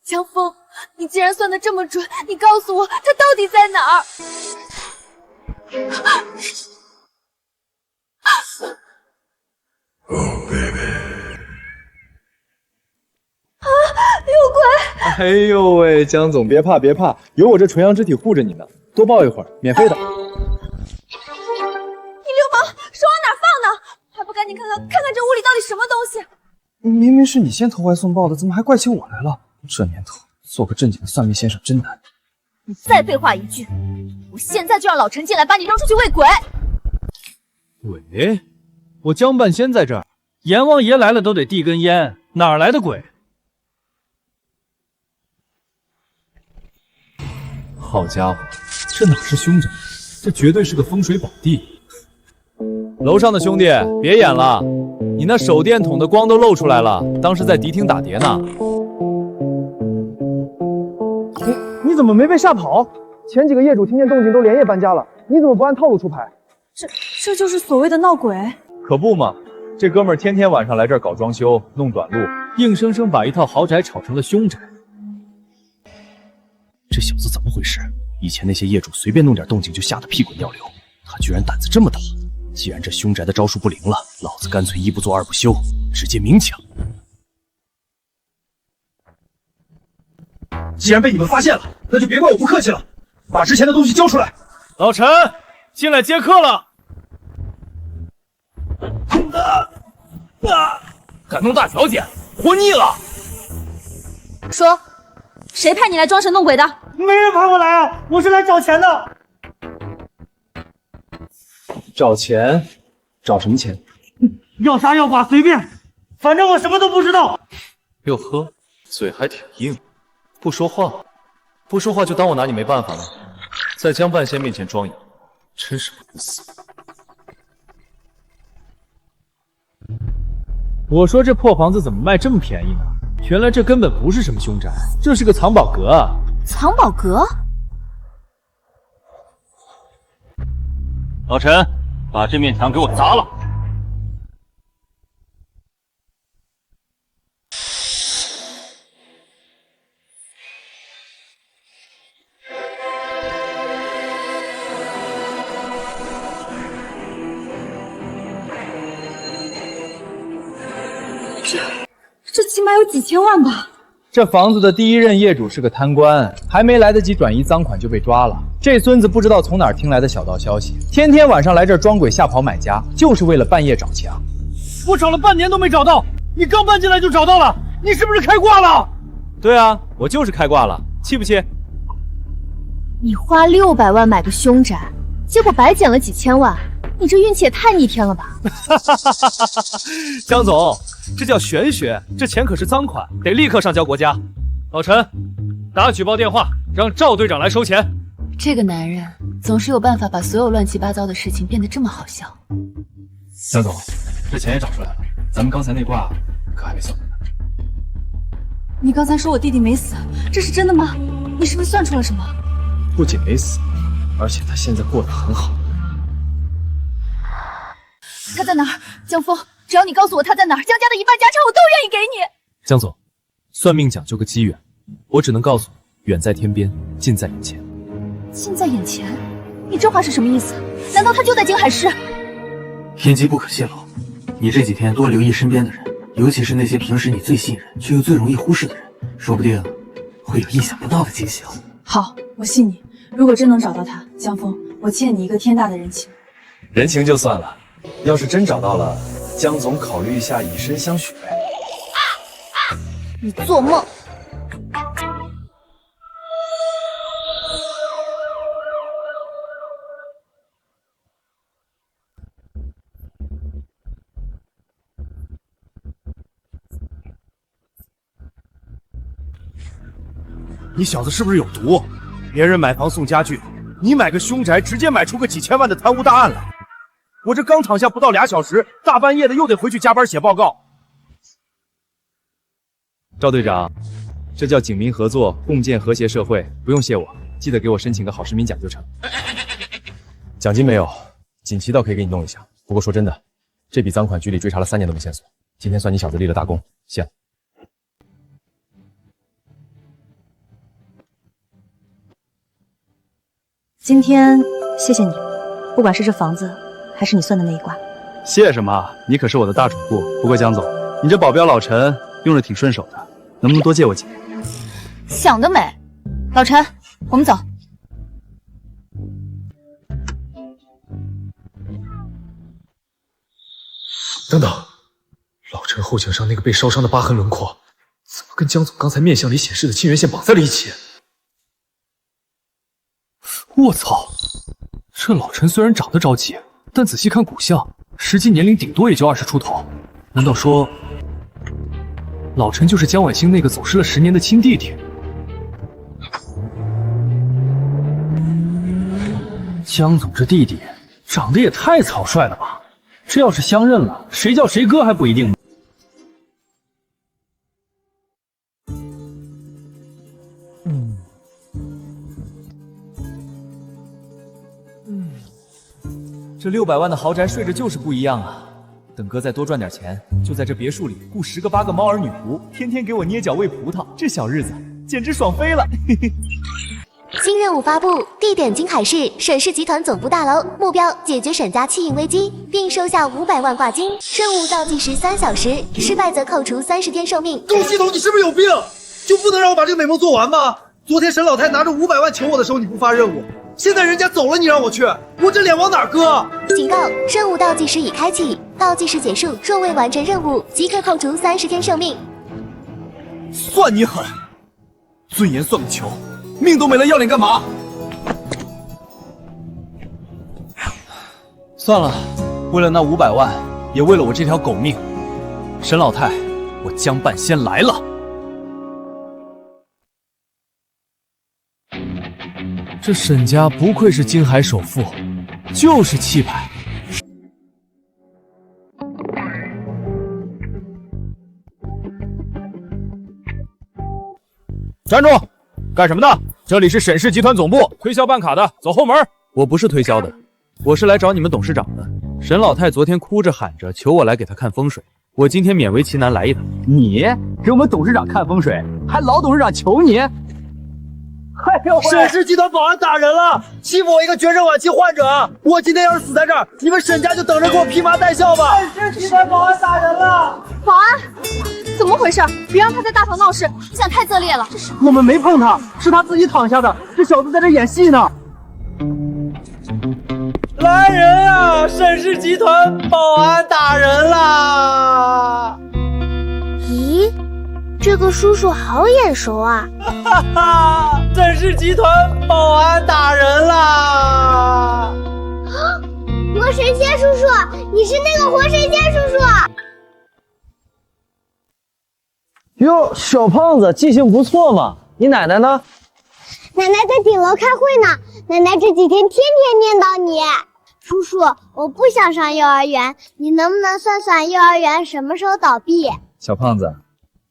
江峰，你既然算得这么准，你告诉我他到底在哪儿？Oh baby。有鬼！哎呦喂，江总别怕别怕，有我这纯阳之体护着你呢，多抱一会儿，免费的。你流氓，手往哪放呢？还不赶紧看看这屋里到底什么东西？明明是你先投怀送抱的，怎么还怪起我来了？这年头做个正经的算命先生真难。你再废话一句，我现在就让老陈进来把你扔出去喂鬼！鬼？我江半仙在这儿，阎王爷来了都得递根烟，哪来的鬼？好家伙，这哪是凶宅，这绝对是个风水宝地。楼上的兄弟，别演了，你那手电筒的光都露出来了，当时在迪厅打碟呢。你怎么没被吓跑？前几个业主听见动静都连夜搬家了，你怎么不按套路出牌？这就是所谓的闹鬼？可不嘛，这哥们儿天天晚上来这儿搞装修，弄短路，硬生生把一套豪宅炒成了凶宅。这小子怎么回事？以前那些业主随便弄点动静就吓得屁滚尿流，他居然胆子这么大。既然这凶宅的招数不灵了，老子干脆1不做2不休，直接明抢。既然被你们发现了，那就别怪我不客气了，把之前的东西交出来。老陈，进来接客了。敢弄大小姐，活腻了！说，谁派你来装神弄鬼的？没人派我来啊，我是来找钱的。找钱？找什么钱？要杀要剐随便，反正我什么都不知道。哟呵，嘴还挺硬，不说话，不说话就当我拿你没办法了，在江半仙面前装哑，真是不够死。我说这破房子怎么卖这么便宜呢？原来这根本不是什么凶宅，这是个藏宝阁啊！藏宝阁？老陈，把这面墙给我砸了！这起码有几千万吧？这房子的第一任业主是个贪官，还没来得及转移赃款就被抓了。这孙子不知道从哪儿听来的小道消息，天天晚上来这儿装鬼吓跑买家，就是为了半夜找墙。我找了半年都没找到，你刚搬进来就找到了，你是不是开挂了？对啊，我就是开挂了，气不气？你花600万买个凶宅，结果白捡了几千万，你这运气也太逆天了吧！江总，这叫玄学，这钱可是赃款，得立刻上交国家。老陈，打举报电话，让赵队长来收钱。这个男人总是有办法把所有乱七八糟的事情变得这么好笑。江总，这钱也找出来了，咱们刚才那卦可还没算完呢。你刚才说我弟弟没死，这是真的吗？你是不是算出了什么？不仅没死，而且他现在过得很好。他在哪儿？江峰，只要你告诉我他在哪儿，江家的一半家产我都愿意给你。江总，算命讲究个机缘，我只能告诉你，远在天边，近在眼前。近在眼前？你这话是什么意思？难道他就在静海市？天机不可泄露，你这几天多留意身边的人，尤其是那些平时你最信任却又最容易忽视的人，说不定会有意想不到的惊喜哦。好，我信你。如果真能找到他，江峰，我欠你一个天大的人情。人情就算了，要是真找到了，江总考虑一下以身相许呗。你做梦！你小子是不是有毒？别人买房送家具，你买个凶宅，直接买出个几千万的贪污大案来。我这刚躺下不到2小时，大半夜的又得回去加班写报告。赵队长，这叫警民合作，共建和谐社会，不用谢我，记得给我申请个好市民奖就成。奖金没有，锦旗倒可以给你弄一下。不过说真的，这笔赃款局里追查了3年都没线索，今天算你小子立了大功，谢了。今天谢谢你，不管是这房子，还是你算的那一卦。谢什么？你可是我的大主顾。不过江总，你这保镖老陈用着挺顺手的，能不能多借我几年？想得美！老陈，我们走。等等，老陈后颈上那个被烧伤的疤痕轮廓，怎么跟江总刚才面相里显示的沁源线绑在了一起？我操！这老陈虽然长得着急，但仔细看骨相，实际年龄顶多也就20出头。难道说，老陈就是江晚星那个走失了10年的亲弟弟？江总这弟弟长得也太草率了吧！这要是相认了，谁叫谁哥还不一定呢。这600万的豪宅睡着就是不一样啊！等哥再多赚点钱，就在这别墅里雇10个8个猫儿女仆，天天给我捏脚喂葡萄，这小日子简直爽飞了！嘿嘿。新任务发布，地点金海市沈氏集团总部大楼，目标解决沈家弃婴危机，并收下500万挂金。任务倒计时3小时，失败则扣除30天寿命。钟系统，你是不是有病？就不能让我把这个美梦做完吗？昨天沈老太拿着500万求我的时候，你不发任务，现在人家走了，你让我去，我这脸往哪儿搁？警告：任务倒计时已开启，倒计时结束，若未完成任务，即可扣除30天寿命。算你狠！尊严算个球，命都没了，要脸干嘛？算了，为了那500万，也为了我这条狗命，沈老太，我江半仙来了。这沈家不愧是京海首富，就是气派。站住！干什么的？这里是沈氏集团总部，推销办卡的，走后门。我不是推销的，我是来找你们董事长的。沈老太昨天哭着喊着求我来给她看风水，我今天勉为其难来一趟。你给我们董事长看风水，还老董事长求你？哎呦，沈氏集团保安打人了，欺负我一个绝症晚期患者。我今天要是死在这儿，你们沈家就等着给我披麻戴孝吧。沈氏集团保安打人了，保安，怎么回事？别让他在大堂闹事，影响太恶劣了。这是我们没碰他，是他自己躺下的。这小子在这演戏呢。来人啊！沈氏集团保安打人啦！咦，这个叔叔好眼熟啊！哈哈，沈氏集团保安打人啦！活神仙叔叔，你是那个活神仙叔叔。哟，小胖子记性不错嘛。你奶奶呢？奶奶在顶楼开会呢。奶奶这几天天天念叨你。叔叔，我不想上幼儿园，你能不能算算幼儿园什么时候倒闭？小胖子，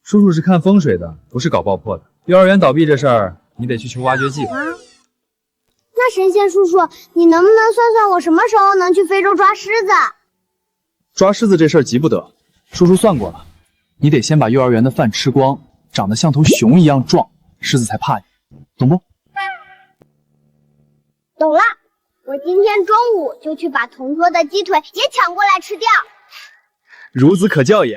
叔叔是看风水的，不是搞爆破的。幼儿园倒闭这事儿，你得去求挖掘机。那神仙叔叔，你能不能算算我什么时候能去非洲抓狮子？抓狮子这事儿急不得，叔叔算过了，你得先把幼儿园的饭吃光，长得像头熊一样壮，狮子才怕你，懂不？懂了，我今天中午就去把同桌的鸡腿也抢过来吃掉。孺子可教也。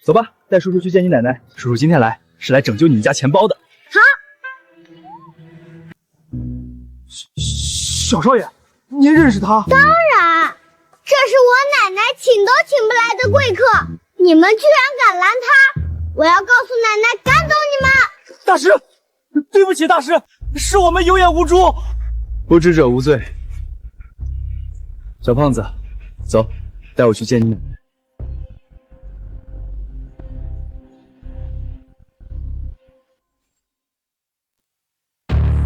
走吧，带叔叔去见你奶奶。叔叔今天来是来拯救你们家钱包的。好。小少爷，您认识他？当然，这是我奶奶请都请不来的贵客，你们居然敢拦他！我要告诉奶奶赶走你们！大师，对不起，大师，是我们有眼无珠。不知者无罪。小胖子，走，带我去见你奶奶。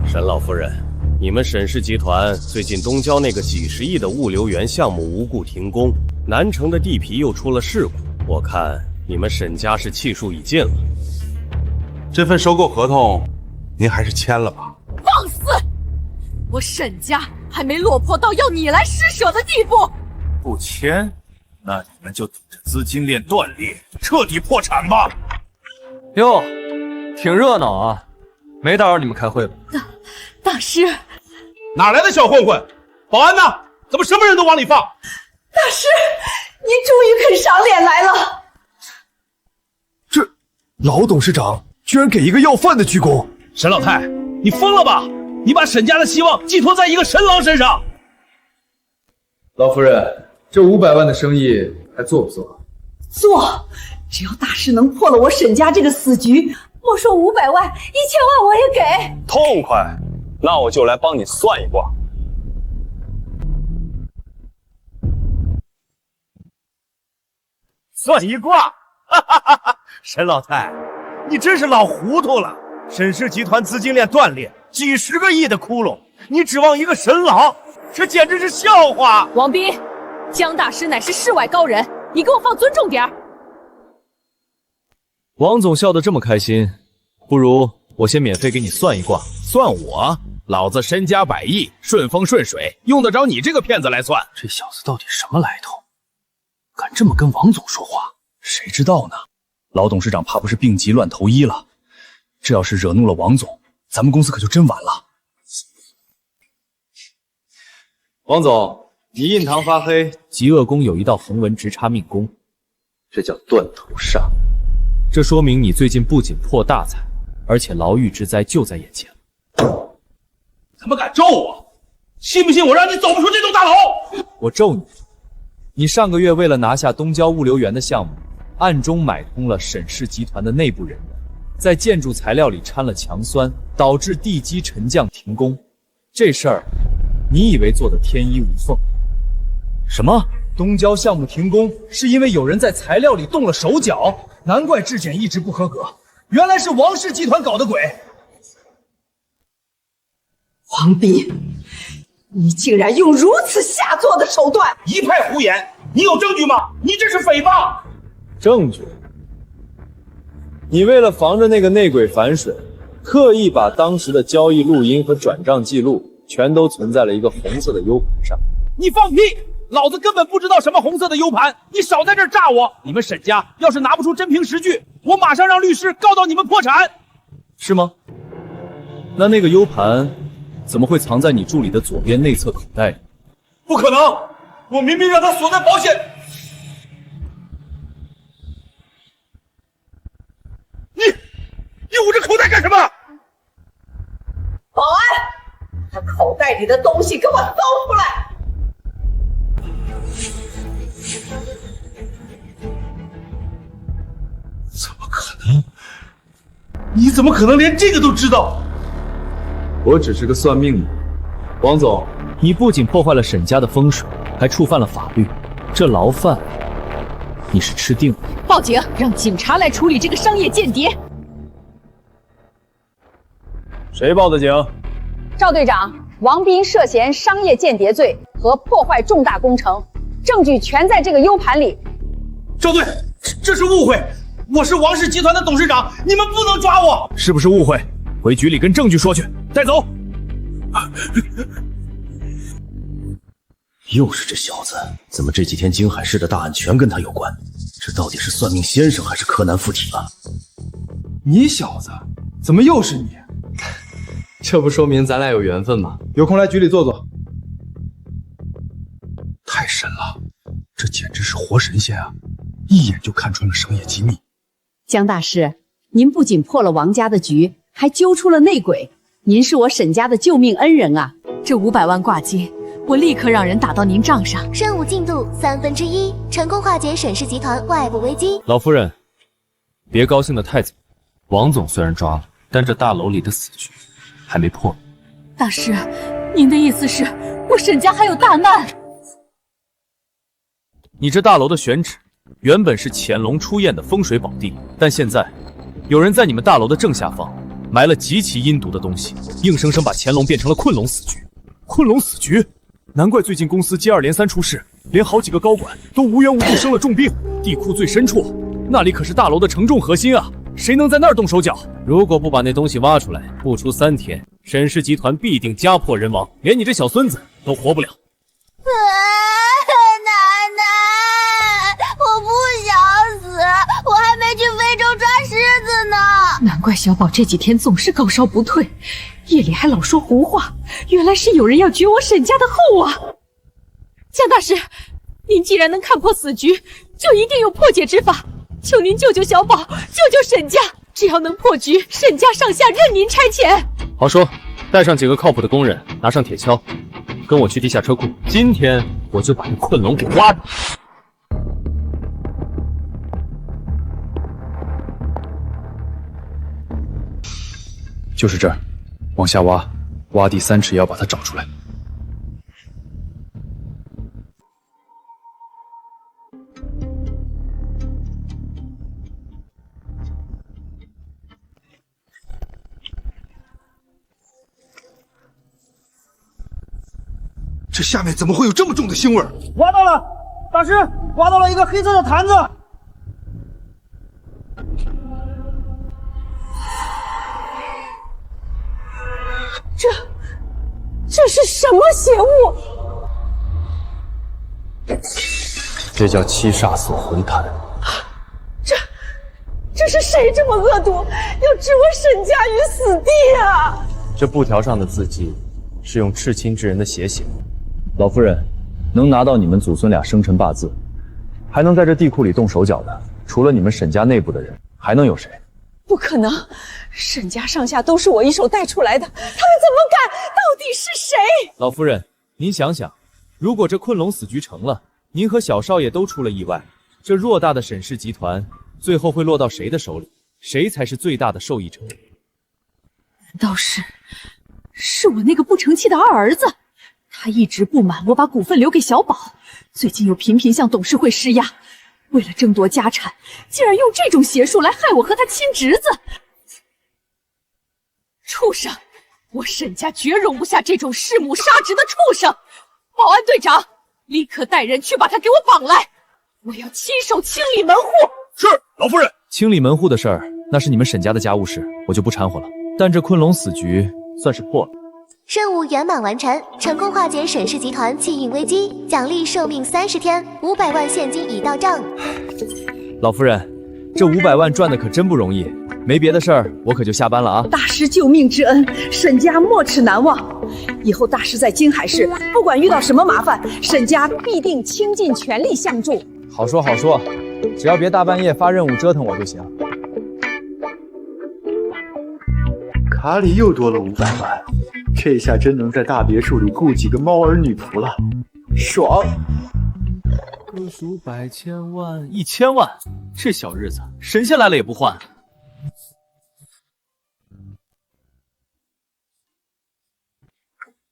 沈老夫人，你们沈氏集团最近东郊那个几十亿的物流园项目无故停工，南城的地皮又出了事故，我看你们沈家是气数已尽了。这份收购合同，您还是签了吧。放肆！我沈家还没落魄到要你来施舍的地步。不签，那你们就等着资金链断裂，彻底破产吧。哟，挺热闹啊，没打扰你们开会吧？大师，哪来的小混混？保安呢？怎么什么人都往里放？大师，您终于肯赏脸来了。这老董事长居然给一个要饭的鞠躬！沈老太，你疯了吧？你把沈家的希望寄托在一个神郎身上。老夫人，这500万的生意还做不做？做，只要大师能破了我沈家这个死局，莫说500万，1000万我也给。痛快，那我就来帮你算一卦。算一卦，哈哈哈哈！沈老太，你真是老糊涂了。沈氏集团资金链断裂，几十个亿的窟窿，你指望一个神郎，这简直是笑话！王斌，江大师乃是世外高人，你给我放尊重点儿。王总笑得这么开心，不如我先免费给你算一卦。算我？老子身家100亿，顺风顺水，用得着你这个骗子来算？这小子到底什么来头？敢这么跟王总说话？谁知道呢？老董事长怕不是病急乱投医了。这要是惹怒了王总，咱们公司可就真完了。王总，你印堂发黑，极恶宫有一道横纹直插命宫，这叫断头煞。这说明你最近不仅破大财，而且牢狱之灾就在眼前。他妈敢咒我！信不信我让你走不出这栋大楼？我咒你！你上个月为了拿下东郊物流园的项目，暗中买通了沈氏集团的内部人员，在建筑材料里掺了强酸，导致地基沉降停工。这事儿，你以为做的天衣无缝？什么？东郊项目停工是因为有人在材料里动了手脚？难怪质检一直不合格，原来是王氏集团搞的鬼！王斌，你竟然用如此下作的手段！一派胡言！你有证据吗？你这是诽谤！证据？你为了防着那个内鬼反水，特意把当时的交易录音和转账记录全都存在了一个红色的 U 盘上。你放屁！老子根本不知道什么红色的 U 盘，你少在这儿炸我！你们沈家要是拿不出真凭实据，我马上让律师告到你们破产。是吗？那个 U 盘怎么会藏在你助理的左边内侧口袋里？不可能！我明明让他锁在保险。你捂着口袋干什么？保安，把口袋里的东西给我搜出来！怎么可能？你怎么可能连这个都知道？我只是个算命的。王总，你不仅破坏了沈家的风水，还触犯了法律，这牢饭你是吃定了。报警，让警察来处理这个商业间谍。谁报的警？赵队长，王斌涉嫌商业间谍罪和破坏重大工程，证据全在这个 U 盘里。赵队，这是误会，我是王氏集团的董事长，你们不能抓我。是不是误会？回局里跟证据说去，带走。又是这小子，怎么这几天京海市的大案全跟他有关？这到底是算命先生还是柯南附体了？你小子，怎么又是你？这不说明咱俩有缘分吗？有空来局里坐坐。太神了，这简直是活神仙啊！一眼就看穿了商业机密。江大师，您不仅破了王家的局，还揪出了内鬼，您是我沈家的救命恩人啊！这500万挂金，我立刻让人打到您账上。任务进度1/3，成功化解沈氏集团外部危机。老夫人，别高兴得太早。王总虽然抓了，但这大楼里的死局还没破。大师，您的意思是我沈家还有大难？你这大楼的选址原本是潜龙出堰的风水宝地，但现在有人在你们大楼的正下方埋了极其阴毒的东西，硬生生把乾隆变成了困龙死局。困龙死局，难怪最近公司接二连三出事，连好几个高管都无缘无故生了重病。地库最深处，那里可是大楼的承重核心啊，谁能在那儿动手脚？如果不把那东西挖出来，不出3天，沈氏集团必定家破人亡，连你这小孙子都活不了。奶奶，我不想死，我还没去非洲抓狮子呢。难怪小宝这几天总是高烧不退，夜里还老说胡话，原来是有人要绝我沈家的后啊！江大师，您既然能看破死局，就一定有破解之法，求您救救小宝，救救沈家！只要能破局，沈家上下任您差遣。好说，带上几个靠谱的工人，拿上铁锹，跟我去地下车库。今天我就把这困龙给挖住。就是这儿，往下挖，挖地3尺也要把它找出来。这下面怎么会有这么重的腥味？挖到了，大师，挖到了一个黑色的坛子。这是什么邪物？这叫七煞锁魂坛。这是谁这么恶毒，要置我沈家于死地啊！这布条上的字迹是用赤亲之人的血写的。老夫人，能拿到你们祖孙俩生辰八字，还能在这地库里动手脚的，除了你们沈家内部的人，还能有谁？不可能，沈家上下都是我一手带出来的，他们怎么敢？到底是谁？老夫人，您想想，如果这昆龙死局成了，您和小少爷都出了意外，这偌大的沈氏集团最后会落到谁的手里？谁才是最大的受益者？难道是我那个不成器的二儿子？他一直不满我把股份留给小宝，最近又频频向董事会施压，为了争夺家产，竟然用这种邪术来害我和他亲侄子！畜生！我沈家绝容不下这种弑母杀侄的畜生！保安队长，立刻带人去把他给我绑来，我要亲手清理门户。是，老夫人。清理门户的事儿，那是你们沈家的家务事，我就不掺和了。但这昆龙死局算是破了。任务圆满完成，成功化解沈氏集团气运危机，奖励寿命30天，500万现金已到账。老夫人，这500万赚的可真不容易，没别的事儿，我可就下班了啊。大师救命之恩，沈家没齿难忘。以后大师在金海市，不管遇到什么麻烦，沈家必定倾尽全力相助。好说好说，只要别大半夜发任务折腾我就行。卡里又多了500万，这下真能在大别墅里雇几个猫儿女仆了，爽！个数百千万，1000万，这小日子，神仙来了也不换。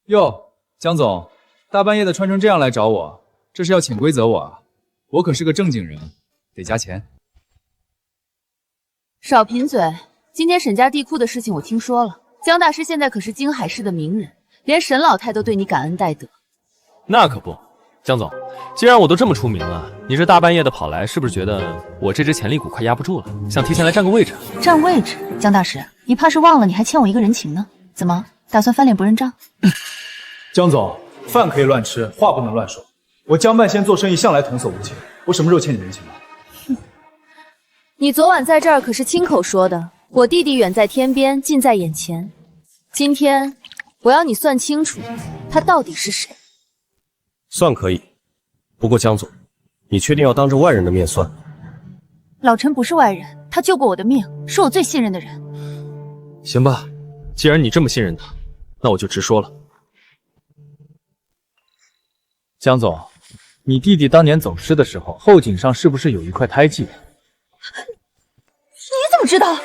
哟，江总，大半夜的穿成这样来找我，这是要潜规则我啊？我可是个正经人，得加钱。少贫嘴。今天沈家地库的事情我听说了，江大师现在可是京海市的名人，连沈老太都对你感恩戴德。那可不，江总，既然我都这么出名了，你这大半夜的跑来，是不是觉得我这只潜力股快压不住了，想提前来占个位置？占位置？江大师，你怕是忘了你还欠我一个人情呢？怎么打算翻脸不认账？江总，饭可以乱吃，话不能乱说。我江半仙做生意向来童叟无欺，我什么时候欠你人情了？你昨晚在这儿可是亲口说的，我弟弟远在天边，近在眼前。今天我要你算清楚，他到底是谁。算可以，不过江总，你确定要当着外人的面算？老陈不是外人，他救过我的命，是我最信任的人。行吧，既然你这么信任他，那我就直说了。江总，你弟弟当年走失的时候，后颈上是不是有一块胎记？你怎么知道？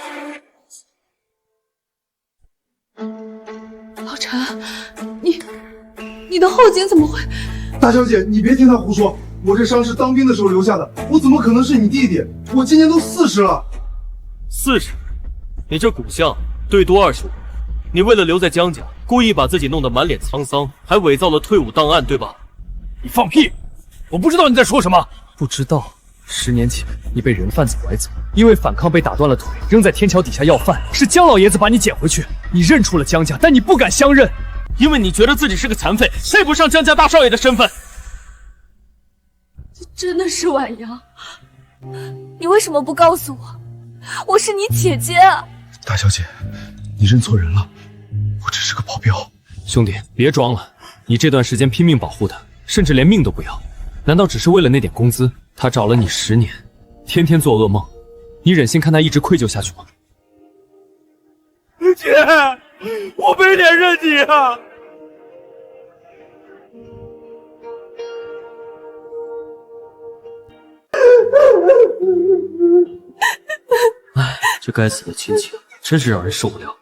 老陈，你的后颈怎么会？大小姐，你别听他胡说，我这伤是当兵的时候留下的，我怎么可能是你弟弟？我今年都40了。40？你这骨相最多25，你为了留在江家，故意把自己弄得满脸沧桑，还伪造了退伍档案，对吧？你放屁！我不知道你在说什么。不知道，10年前你被人贩子拐走，因为反抗被打断了腿，扔在天桥底下要饭，是江老爷子把你捡回去。你认出了江家，但你不敢相认，因为你觉得自己是个残废，配不上江家大少爷的身份。这真的是婉阳？你为什么不告诉我？我是你姐姐啊！大小姐，你认错人了，我只是个保镖。兄弟，别装了，你这段时间拼命保护他，甚至连命都不要，难道只是为了那点工资？他找了你10年，天天做噩梦，你忍心看他一直愧疚下去吗？姐，我没脸认你啊！唉，这该死的亲情真是让人受不了。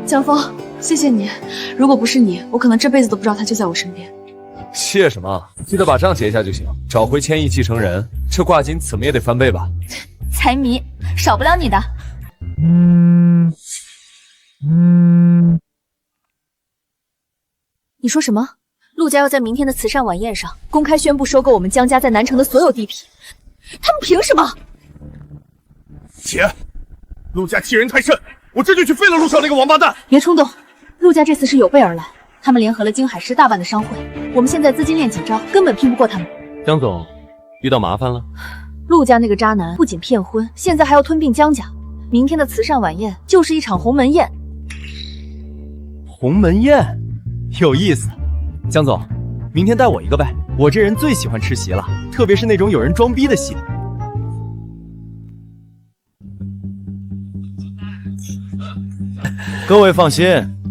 江峰，谢谢你，如果不是你，我可能这辈子都不知道他就在我身边。谢什么？记得把账结一下就行。找回千亿继承人，这挂金怎么也得翻倍吧？财迷，少不了你的。你说什么？陆家要在明天的慈善晚宴上公开宣布收购我们江家在南城的所有地皮，他们凭什么？姐，陆家欺人太甚，我这就去废了陆少那个王八蛋！别冲动，陆家这次是有备而来，他们联合了京海市大半的商会，我们现在资金链紧张，根本拼不过他们。江总，遇到麻烦了？陆家那个渣男不仅骗婚，现在还要吞并江家。明天的慈善晚宴就是一场鸿门宴。鸿门宴，有意思。江总，明天带我一个呗，我这人最喜欢吃席了，特别是那种有人装逼的席。各位放心，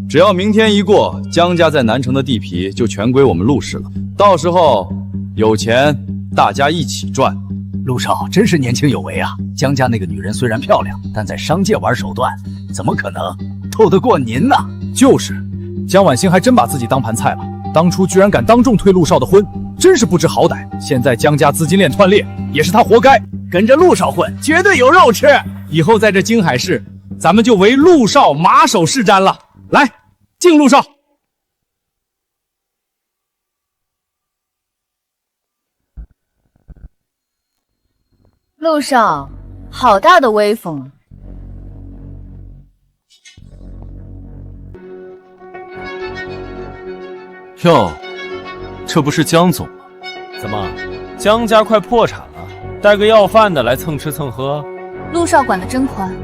只要明天一过，江家在南城的地皮就全归我们陆氏了。到时候有钱大家一起赚。陆少真是年轻有为啊！江家那个女人虽然漂亮，但在商界玩手段，怎么可能斗得过您呢？就是，江婉欣还真把自己当盘菜了，当初居然敢当众推陆少的婚，真是不知好歹。现在江家资金链断裂，也是他活该。跟着陆少混，绝对有肉吃。以后在这京海市，咱们就唯陆少马首是瞻了。来，敬陆少。陆少，好大的威风啊！哟，这不是江总吗？怎么，江家快破产了，带个要饭的来蹭吃蹭喝？陆少管得真宽，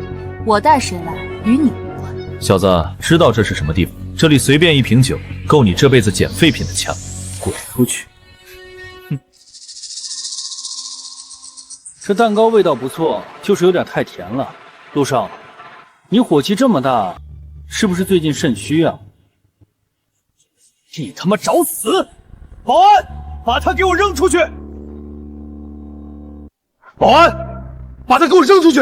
我带谁来与你无关。小子，知道这是什么地方？这里随便一瓶酒，够你这辈子捡废品的钱。滚出去！这蛋糕味道不错，就是有点太甜了。陆少，你火气这么大，是不是最近肾虚啊？你他妈找死！保安，把他给我扔出去！保安，把他给我扔出去！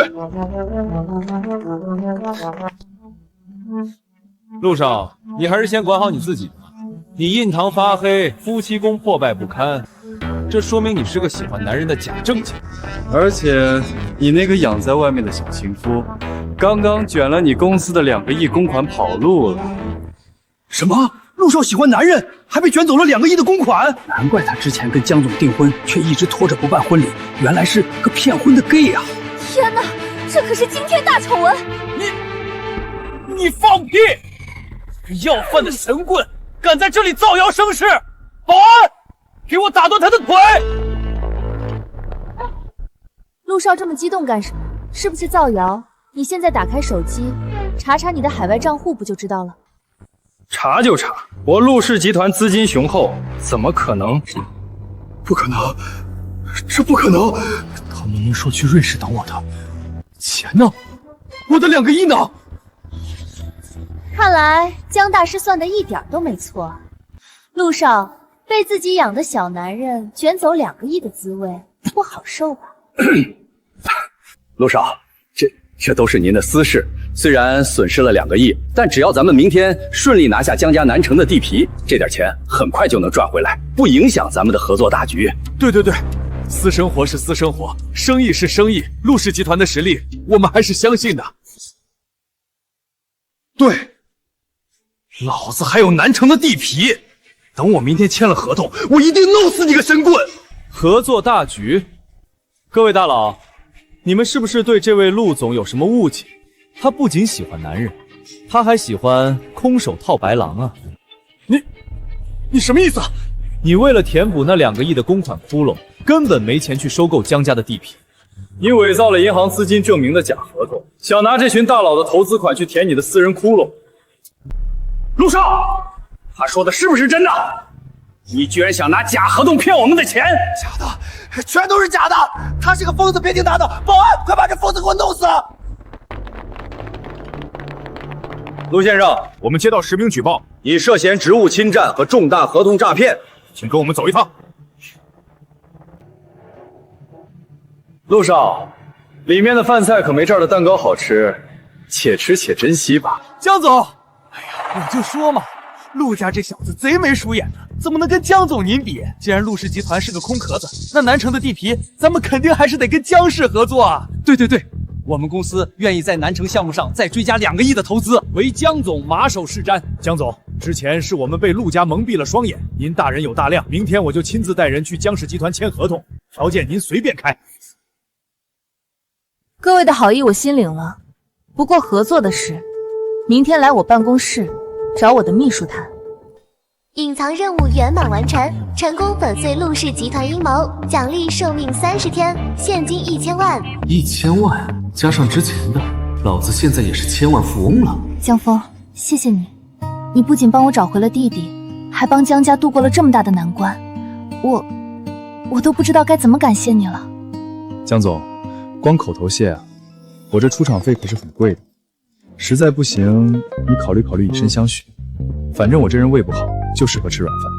陆少，你还是先管好你自己吧。你印堂发黑，夫妻宫破败不堪，这说明你是个喜欢男人的假正经。而且你那个养在外面的小情夫，刚刚卷了你公司的2个亿公款跑路了。什么？陆少喜欢男人，还被卷走了2个亿的公款？难怪他之前跟江总订婚，却一直拖着不办婚礼，原来是个骗婚的 gay 啊！天哪，这可是惊天大丑闻！你放屁！要饭的神棍敢在这里造谣生事！保安，给我打断他的腿！陆少这么激动干什么？是不是造谣？你现在打开手机，查查你的海外账户，不就知道了？查就查，我陆氏集团资金雄厚，怎么可能？不可能，这不可能！他明明说去瑞士等我的，钱呢？我的2个亿呢？看来江大师算的一点都没错。陆少被自己养的小男人卷走2个亿的滋味，不好受吧？陆少，这都是您的私事。虽然损失了2个亿，但只要咱们明天顺利拿下江家南城的地皮，这点钱很快就能赚回来，不影响咱们的合作大局。对，私生活是私生活，生意是生意，陆氏集团的实力我们还是相信的。对，老子还有南城的地皮，等我明天签了合同，我一定弄死你个神棍！合作大局，各位大佬，你们是不是对这位陆总有什么误解？他不仅喜欢男人，他还喜欢空手套白狼啊！你什么意思啊？你为了填补那2个亿的公款窟窿，根本没钱去收购江家的地皮。你伪造了银行资金证明的假合同，想拿这群大佬的投资款去填你的私人窟窿。陆少，他说的是不是真的？你居然想拿假合同骗我们的钱？假的，全都是假的！他是个疯子，别听他的！保安，快把这疯子给我弄死！陆先生，我们接到实名举报，你涉嫌职务侵占和重大合同诈骗，请跟我们走一趟。陆少，里面的饭菜可没这儿的蛋糕好吃，且吃且珍惜吧。江总，哎呀，我就说嘛，陆家这小子贼眉鼠眼的，怎么能跟江总您比？既然陆氏集团是个空壳子，那南城的地皮，咱们肯定还是得跟江氏合作啊！对，我们公司愿意在南城项目上再追加2个亿的投资，唯江总马首是瞻。江总，之前是我们被陆家蒙蔽了双眼，您大人有大量，明天我就亲自带人去江氏集团签合同，条件您随便开。各位的好意我心领了，不过合作的事，明天来我办公室找我的秘书谈。隐藏任务圆满完成，成功粉碎陆氏集团阴谋，奖励寿命30天，现金1000万。1000万加上之前的，老子现在也是千万富翁了。江峰，谢谢你，你不仅帮我找回了弟弟，还帮江家度过了这么大的难关，我都不知道该怎么感谢你了。江总，光口头谢啊，我这出场费可是很贵的。实在不行，你考虑考虑以身相许。反正我这人胃不好，就适合吃软饭。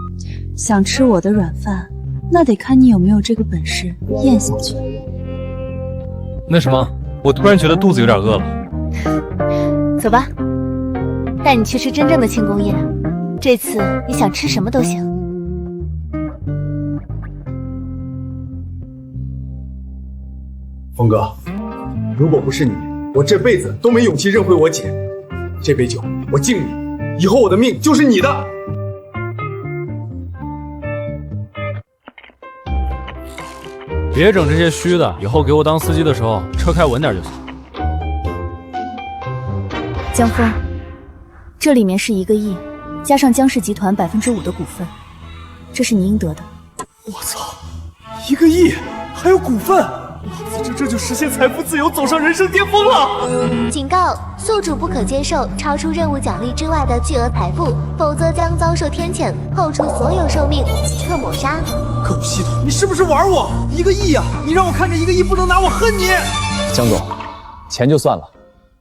想吃我的软饭，那得看你有没有这个本事咽下去。那什么，我突然觉得肚子有点饿了。走吧，带你去吃真正的庆功宴。这次你想吃什么都行。峰哥，如果不是你，我这辈子都没勇气认回我姐。这杯酒我敬你，以后我的命就是你的。别整这些虚的，以后给我当司机的时候车开稳点就行。江峰，这里面是1个亿，加上江氏集团5%的股份，这是你应得的。我操，1个亿，还有股份！老子这就实现财富自由，走上人生巅峰了！警告：宿主不可接受超出任务奖励之外的巨额财富，否则将遭受天谴，后出所有寿命，即刻抹杀。狗系统，你是不是玩我？1个亿啊！你让我看着1个亿不能拿，我恨你！江总，钱就算了，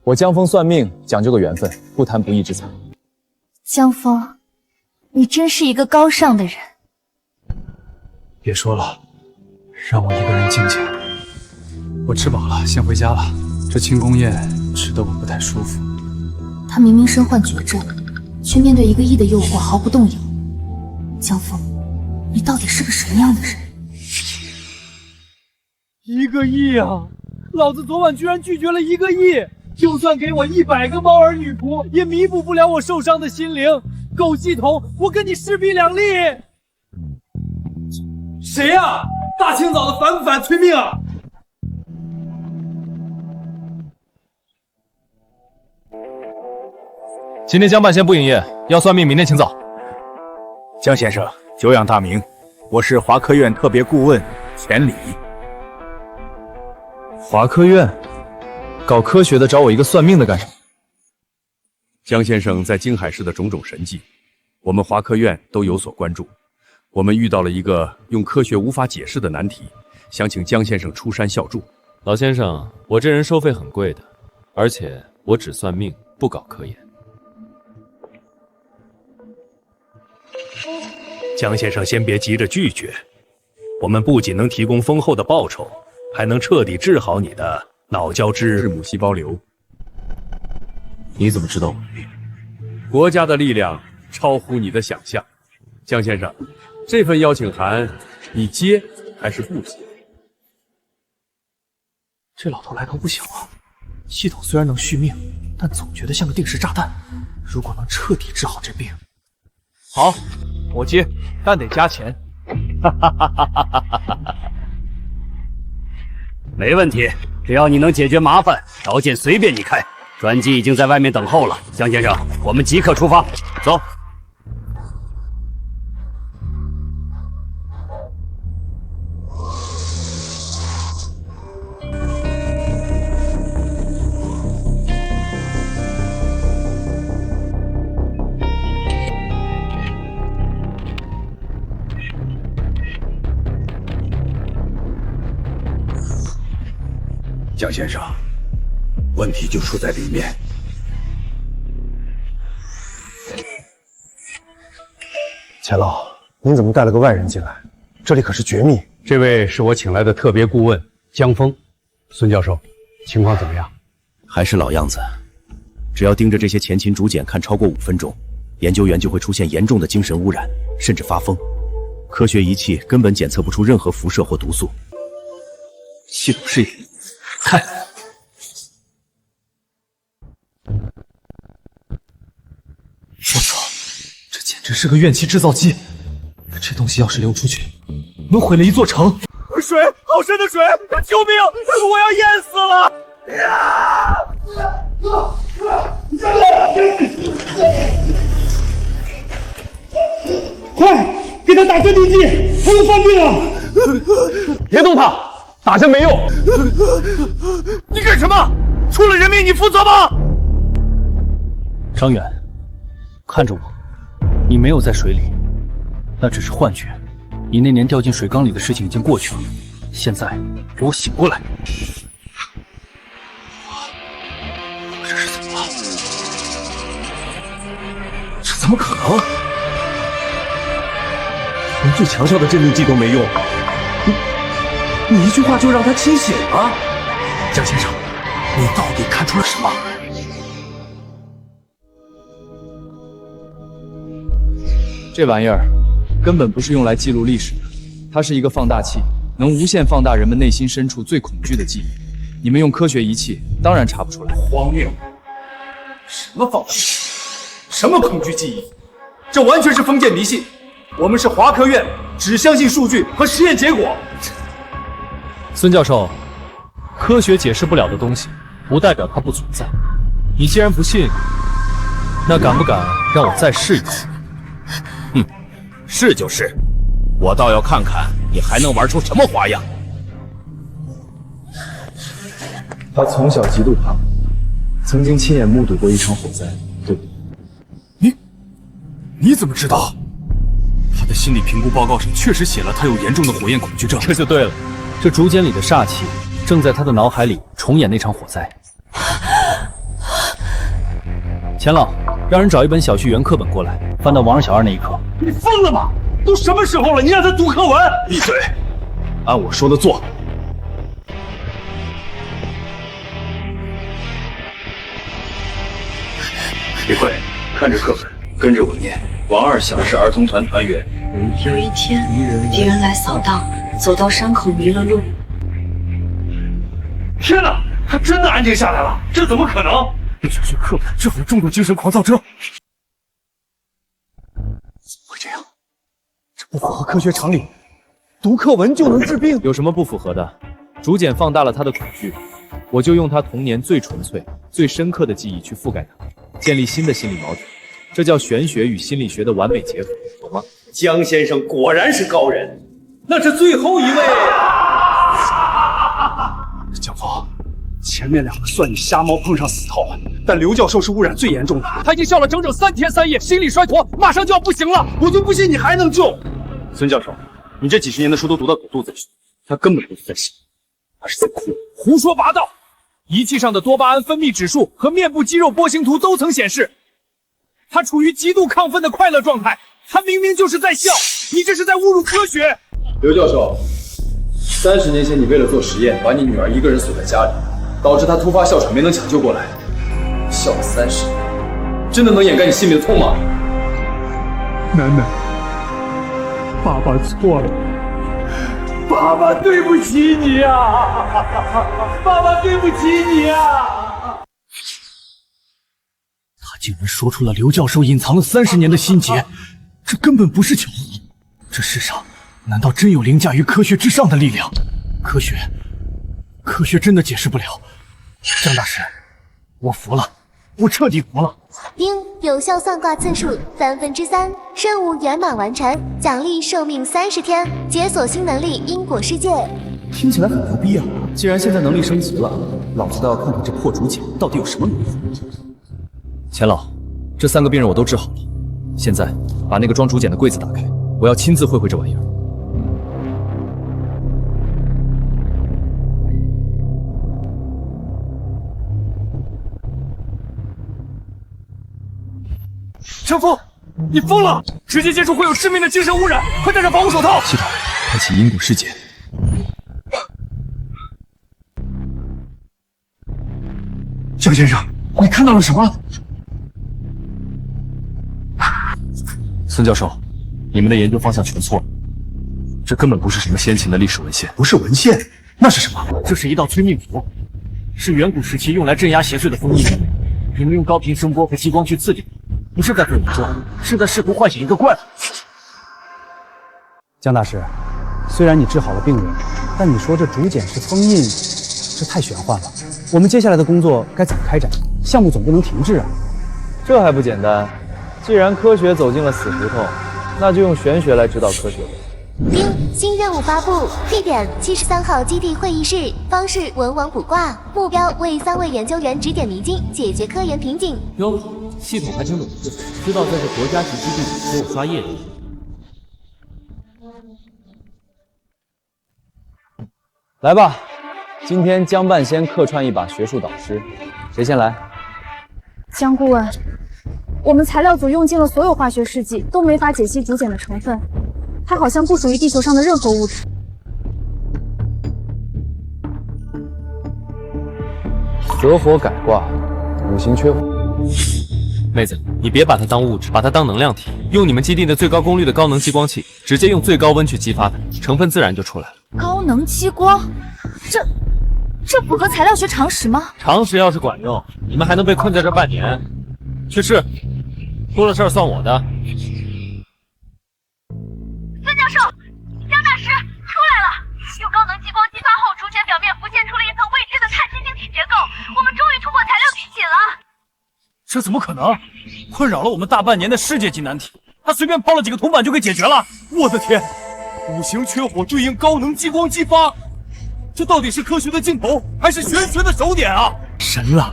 我江峰算命讲究个缘分，不谈不义之财。江峰，你真是一个高尚的人。别说了，让我一个人静静。我吃饱了，先回家了。这庆功宴吃得我不太舒服。他明明身患绝症，却面对1个亿的诱惑毫不动摇。江峰，你到底是个什么样的人？1个亿啊！老子昨晚居然拒绝了1个亿，就算给我100个猫儿女仆，也弥补不了我受伤的心灵。狗系统，我跟你势比两立！谁呀？大清早的烦不烦？催命啊！今天江半仙不营业，要算命，明天请早。江先生，久仰大名，我是华科院特别顾问钱理。华科院搞科学的找我一个算命的干什么？江先生在京海市的种种神迹，我们华科院都有所关注。我们遇到了一个用科学无法解释的难题，想请江先生出山效助。老先生，我这人收费很贵的，而且我只算命，不搞科研。江先生，先别急着拒绝，我们不仅能提供丰厚的报酬，还能彻底治好你的脑胶质母细胞瘤。你怎么知道我的病？国家的力量超乎你的想象。江先生，这份邀请函你接还是不接？这老头来头不小啊！系统虽然能续命，但总觉得像个定时炸弹。如果能彻底治好这病，好，我接，但得加钱。没问题，只要你能解决麻烦，条件随便你开。专机已经在外面等候了，江先生，我们即刻出发，走。江先生，问题就出在里面。钱老，您怎么带了个外人进来？这里可是绝密。这位是我请来的特别顾问江峰。孙教授，情况怎么样？还是老样子，只要盯着这些前秦竹简看超过5分钟，研究员就会出现严重的精神污染，甚至发疯。科学仪器根本检测不出任何辐射或毒素。系统试验，看。我操，这简直是个怨气制造机！这东西要是流出去，能毁了一座城。水，好深的水！救命！我要淹死了！快，给他打镇定剂，他又犯病了！别动他，打针没用。你干什么？出了人命你负责吗？张远，看着我，你没有在水里，那只是幻觉。你那年掉进水缸里的事情已经过去了，现在给我醒过来！这是怎么了？怎么可能？连最强效的镇定剂都没用，你一句话就让他清醒了？江先生，你到底看出了什么？这玩意儿根本不是用来记录历史的，它是一个放大器，能无限放大人们内心深处最恐惧的记忆。你们用科学仪器，当然查不出来。荒谬！什么放大器？什么恐惧记忆？这完全是封建迷信。我们是华科院，只相信数据和实验结果。孙教授，科学解释不了的东西，不代表它不存在。你既然不信，那敢不敢让我再试一次？哼，是就是，我倒要看看你还能玩出什么花样。他从小极度怕火，曾经亲眼目睹过一场火灾，对不对？你怎么知道？他的心理评估报告上确实写了他有严重的火焰恐惧症。这就对了，这竹简里的煞气正在他的脑海里重演那场火灾。钱老，让人找一本小学语文课本过来，翻到王二小二那一课。你疯了吗？都什么时候了，你让他读课文？闭嘴，按我说的做。李慧，看着课本，跟着我念。王二小是儿童团团员。有一天，敌人来扫荡，走到山口迷了路。天哪，他真的安静下来了？这怎么可能？小学课本治好了重度精神狂躁症？怎么会这样？这不符合科学常理。读课文就能治病？有什么不符合的？竹简放大了他的恐惧，我就用他童年最纯粹、最深刻的记忆去覆盖它，建立新的心理锚点。这叫玄学与心理学的完美结合，懂吗？江先生果然是高人。那这最后一位，江峰，前面两个算你瞎猫碰上死套了，但刘教授是污染最严重的，他已经笑了整整3天3夜，心力衰脱，马上就要不行了。我就不信你还能救。孙教授，你这几十年的书都读到狗肚子里去，他根本不是在笑，他是在哭。胡说八道！仪器上的多巴胺分泌指数和面部肌肉波形图都曾显示，他处于极度亢奋的快乐状态。他明明就是在笑，你这是在侮辱科学。刘教授，30年前你为了做实验，把你女儿一个人锁在家里，导致她突发哮喘没能抢救过来，笑了30年，真的能掩盖你心里的痛吗？楠楠，爸爸错了，爸爸对不起你啊，爸爸对不起你啊！他竟然说出了刘教授隐藏了30年的心结，这根本不是巧合。这世上难道真有凌驾于科学之上的力量？科学真的解释不了。江大师，我服了，我彻底服了。丁，有效算卦次数3/3，任务圆满完成，奖励寿命30天，解锁新能力因果世界。听起来很牛逼啊！既然现在能力升级了，老子倒要看看这破竹简到底有什么用。钱老，这3个病人我都治好了，现在把那个装竹简的柜子打开，我要亲自会会这玩意儿。陈峰，你疯了！直接接触会有致命的精神污染，快戴上防护手套。系统开启因果世界。江先生，你看到了什么？孙教授，你们的研究方向全错了，这根本不是什么先秦的历史文献，不是文献，那是什么？这是一道催命符，是远古时期用来镇压邪祟的封印。你们用高频声波和激光去刺激它，不是在做武装，是在试图唤醒一个怪物。江大师，虽然你治好了病人，但你说这竹简是封印，这太玄幻了。我们接下来的工作该怎么开展？项目总不能停滞啊！这还不简单？既然科学走进了死胡同，那就用玄学来指导科学吧。丁，新任务发布，地点73号基地会议室，方式文王卜卦，目标为3位研究员指点迷津，解决科研瓶颈。哟，系统还挺懂事，知道这是国家级基地给我刷业绩。来吧，今天江半仙客串一把学术导师，谁先来？江顾问，我们材料组用尽了所有化学试剂，都没法解析竹简的成分，它好像不属于地球上的任何物质。合火改卦，五行缺火。妹子，你别把它当物质，把它当能量体。用你们基地的最高功率的高能激光器，直接用最高温去激发它，成分自然就出来了。高能激光，这符合材料学常识吗？常识要是管用，你们还能被困在这半年？去试，出了事儿算我的。孙教授，江大师出来了！用高能激光激发后，竹简表面浮现出了一层未知的碳新晶体结构，我们终于突破材料体系了。这怎么可能？困扰了我们大半年的世界级难题，他随便抛了几个铜板就给解决了。我的天，五行缺火对应高能激光激发，这到底是科学的尽头，还是玄学的手点啊？神了，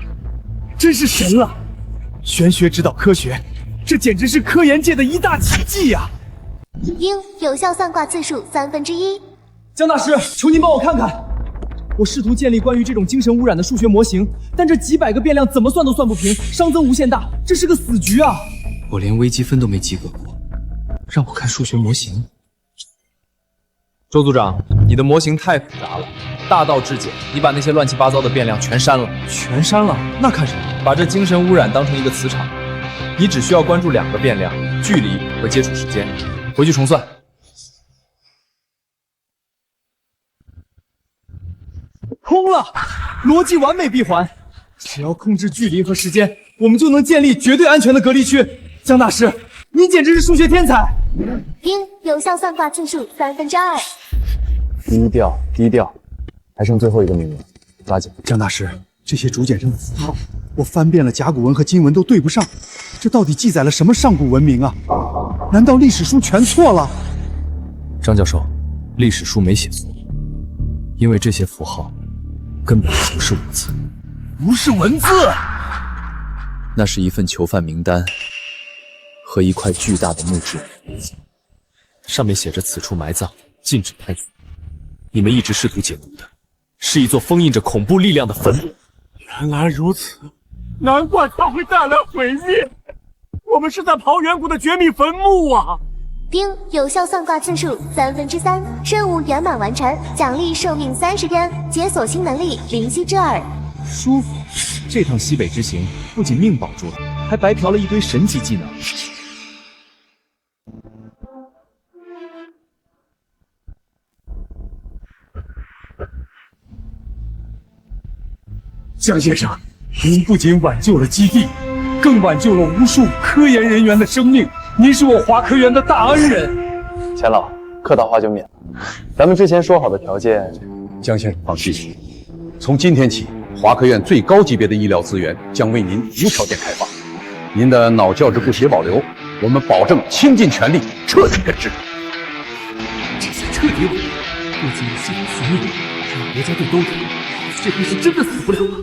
真是神了！玄学指导科学，这简直是科研界的一大奇迹呀！应有效算卦次数1/3。江大师，求您帮我看看。我试图建立关于这种精神污染的数学模型，但这几百个变量怎么算都算不平，熵增无限大，这是个死局啊！我连微积分都没及格过，让我看数学模型。周组长，你的模型太复杂了，大道至简，你把那些乱七八糟的变量全删了。全删了？那看什么？把这精神污染当成一个磁场，你只需要关注2个变量：距离和接触时间。回去重算。通了，逻辑完美闭环。只要控制距离和时间，我们就能建立绝对安全的隔离区。江大师，你简直是数学天才！应有效算卦次数2/3。低调低调，还剩最后一个名额，抓紧！江大师，这些竹简上的符号，我翻遍了甲骨文和金文都对不上，这到底记载了什么上古文明啊？难道历史书全错了？张教授，历史书没写错，因为这些符号根本不是文字。不是文字，那是一份囚犯名单和一块巨大的木质，上面写着此处埋葬，禁止探索。你们一直试图解读的是一座封印着恐怖力量的坟墓。原来如此，难怪它会带来毁灭。我们是在刨远古的绝密坟墓啊！丁有效算卦次数3/3，任务圆满完成，奖励寿命30天，解锁新能力灵犀之耳。舒服，这趟西北之行不仅命保住了，还白嫖了一堆神级技能。江先生，您不仅挽救了基地，更挽救了无数科研人员的生命。您是我华科园的大恩人。钱老，客套话就免了。咱们之前说好的条件，江先生放心，从今天起，华科院最高级别的医疗资源将为您无条件开放。您的脑教质不协保留，我们保证倾尽全力彻底根治。这下彻底稳了，不仅有系统防御，让国家队都懂，这回是真的死不了了。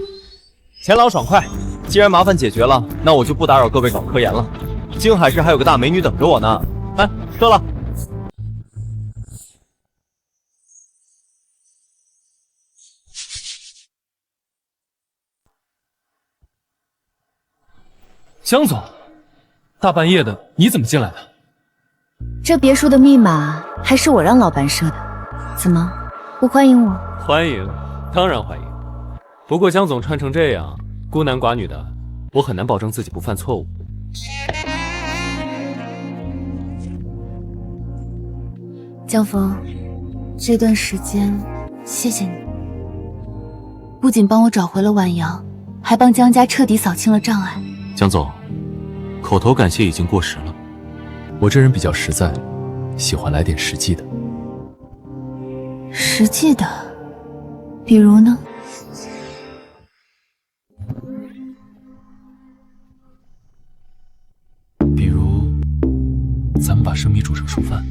钱老爽快，既然麻烦解决了，那我就不打扰各位搞科研了。京海市还有个大美女等着我呢。哎，撤了。江总，大半夜的，你怎么进来的？这别墅的密码还是我让老板设的，怎么不欢迎我？欢迎，当然欢迎。不过江总穿成这样，孤男寡女的，我很难保证自己不犯错误。江峰，这段时间谢谢你，不仅帮我找回了婉阳，还帮江家彻底扫清了障碍。江总，口头感谢已经过时了。我这人比较实在，喜欢来点实际的。实际的，比如呢？比如，咱们把生米煮成熟饭。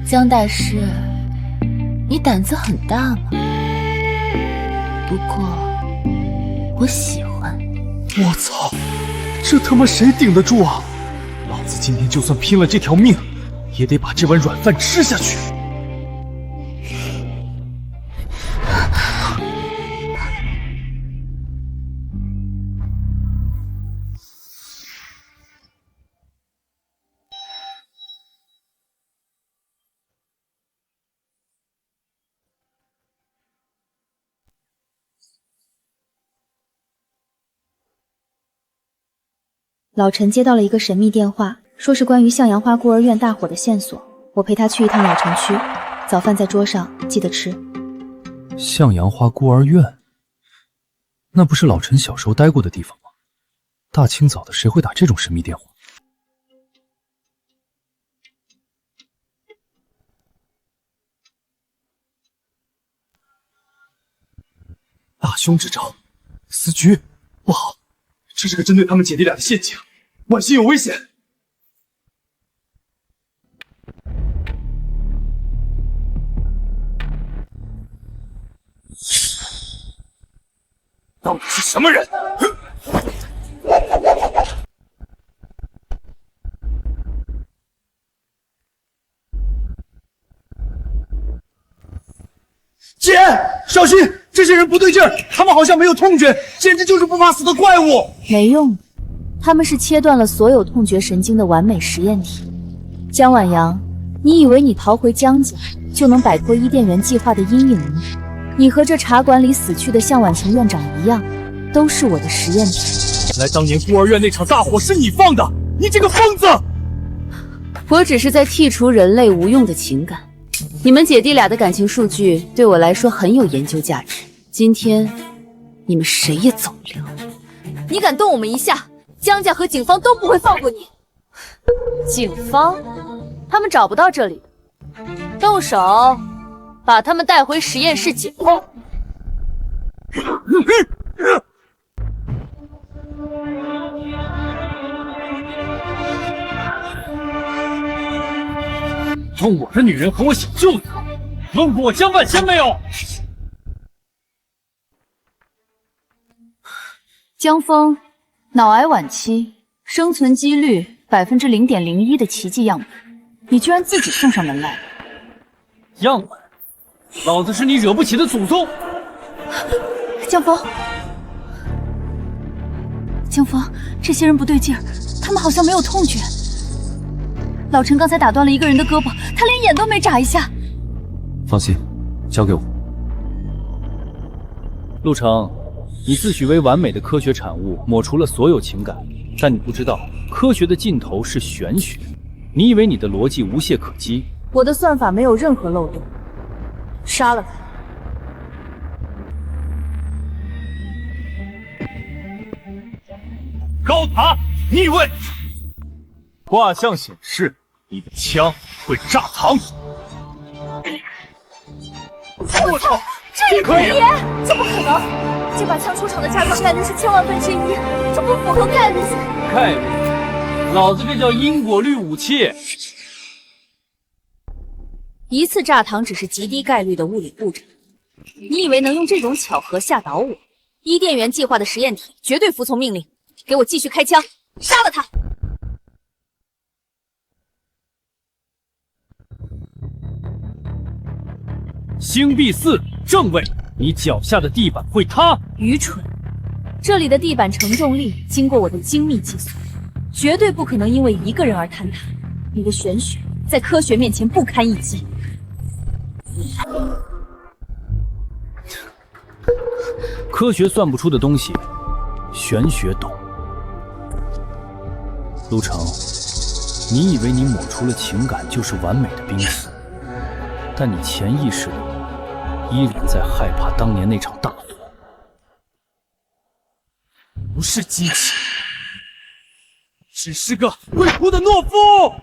江大师，你胆子很大嘛。不过，我喜欢。我操，这他妈谁顶得住啊！老子今天就算拼了这条命，也得把这碗软饭吃下去。老陈接到了一个神秘电话，说是关于向阳花孤儿院大火的线索。我陪他去一趟老城区，早饭在桌上，记得吃。向阳花孤儿院，那不是老陈小时候待过的地方吗？大清早的，谁会打这种神秘电话？大凶之兆，死局，不好，这是个针对他们姐弟俩的陷阱，婉欣有危险。到底是什么人？姐，小心！这些人不对劲儿，他们好像没有痛觉，简直就是不怕死的怪物。没用，他们是切断了所有痛觉神经的完美实验体。江晚阳，你以为你逃回江家就能摆脱伊甸园计划的阴影吗？你和这茶馆里死去的向婉晴院长一样，都是我的实验体。原来当年孤儿院那场大火是你放的，你这个疯子！我只是在剔除人类无用的情感。你们姐弟俩的感情数据对我来说很有研究价值。今天你们谁也走不了。你敢动我们一下，江家和警方都不会放过你。警方？他们找不到这里。动手，把他们带回实验室解剖。用我的女人和我小舅子，问过我江万仙没有？江峰，脑癌晚期，生存几率0.01%的奇迹样本，你居然自己送上门来了。样本？老子是你惹不起的祖宗！江峰，江峰，这些人不对劲儿，他们好像没有痛觉。老陈刚才打断了一个人的胳膊，他连眼都没眨一下。放心，交给我。陆成，你自诩为完美的科学产物，抹除了所有情感，但你不知道，科学的尽头是玄学。你以为你的逻辑无懈可击？我的算法没有任何漏洞，杀了他！高塔逆位，卦象显示你的枪会炸膛。我操，这也可以？怎么可能？这把枪出厂的炸弹概率是1000万分之1，这不符合概率学。概率？老子这叫因果律武器。一次炸膛只是极低概率的物理步骤，你以为能用这种巧合吓倒我？伊甸园计划的实验体绝对服从命令，给我继续开枪，杀了他！星币4正位，你脚下的地板会塌。愚蠢！这里的地板承重力经过我的精密计算，绝对不可能因为一个人而坍塌。你的玄学在科学面前不堪一击。科学算不出的东西，玄学懂。陆成，你以为你抹除了情感就是完美的濒死，但你潜意识里依然在害怕当年那场大火。不是机器，只是个会哭的懦夫。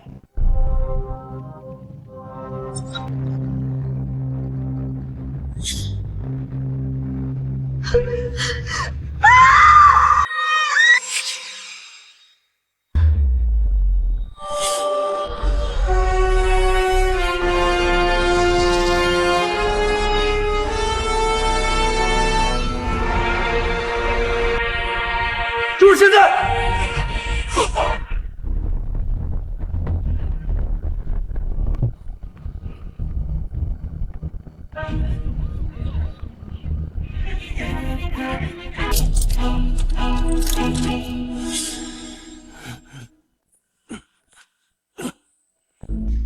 就是现在！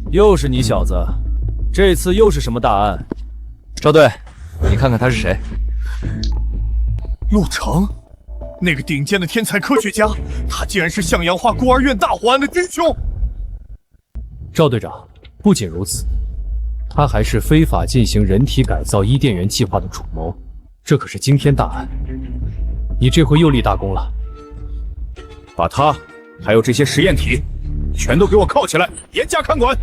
又是你小子，这次又是什么大案？赵队，你看看他是谁？陆成，那个顶尖的天才科学家，他竟然是向阳花孤儿院大火案的真凶。赵队长，不仅如此，他还是非法进行人体改造伊甸园计划的主谋，这可是惊天大案。你这回又立大功了。把他还有这些实验体全都给我铐起来，严加看管。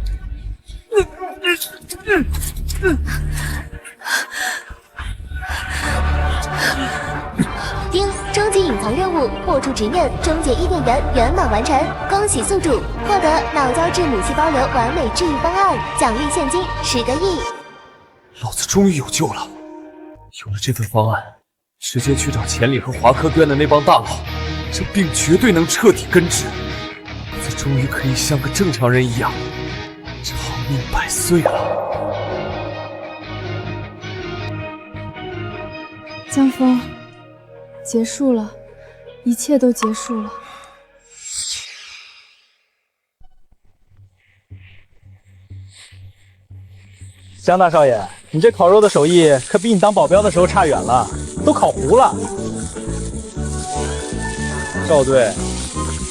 丁，终极隐藏任务破除执念，终结伊甸园圆满完成，恭喜宿主获得脑胶质母细胞瘤完美治愈方案，奖励现金10个亿。老子终于有救了！有了这份方案，直接去找钱理和华科院的那帮大佬，这病绝对能彻底根治。老子终于可以像个正常人一样，长命百岁了。江峰，结束了，一切都结束了。江大少爷，你这烤肉的手艺可比你当保镖的时候差远了，都烤糊了。赵队，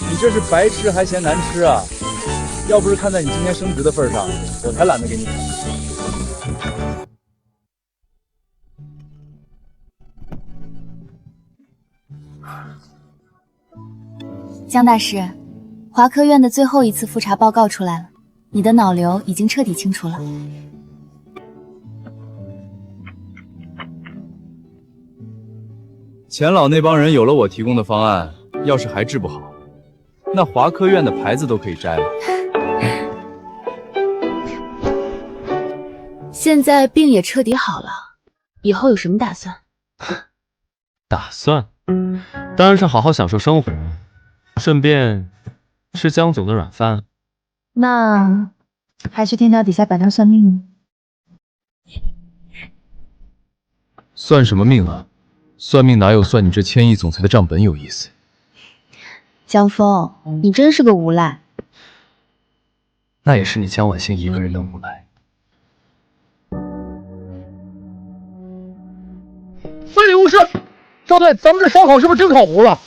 你这是白吃还嫌难吃啊！要不是看在你今天升职的份上，我才懒得给你烤。江大师，华科院的最后一次复查报告出来了，你的脑瘤已经彻底清除了。钱老那帮人有了我提供的方案，要是还治不好，那华科院的牌子都可以摘了。现在病也彻底好了，以后有什么打算？打算？当然是好好享受生活，顺便吃江总的软饭。那还去天桥底下摆摊算命吗？算什么命啊？算命哪有算你这千亿总裁的账本有意思？江峰，你真是个无赖。那也是你江晚星一个人的无赖。废物是，赵队，咱们这烧烤是不是真烤糊了？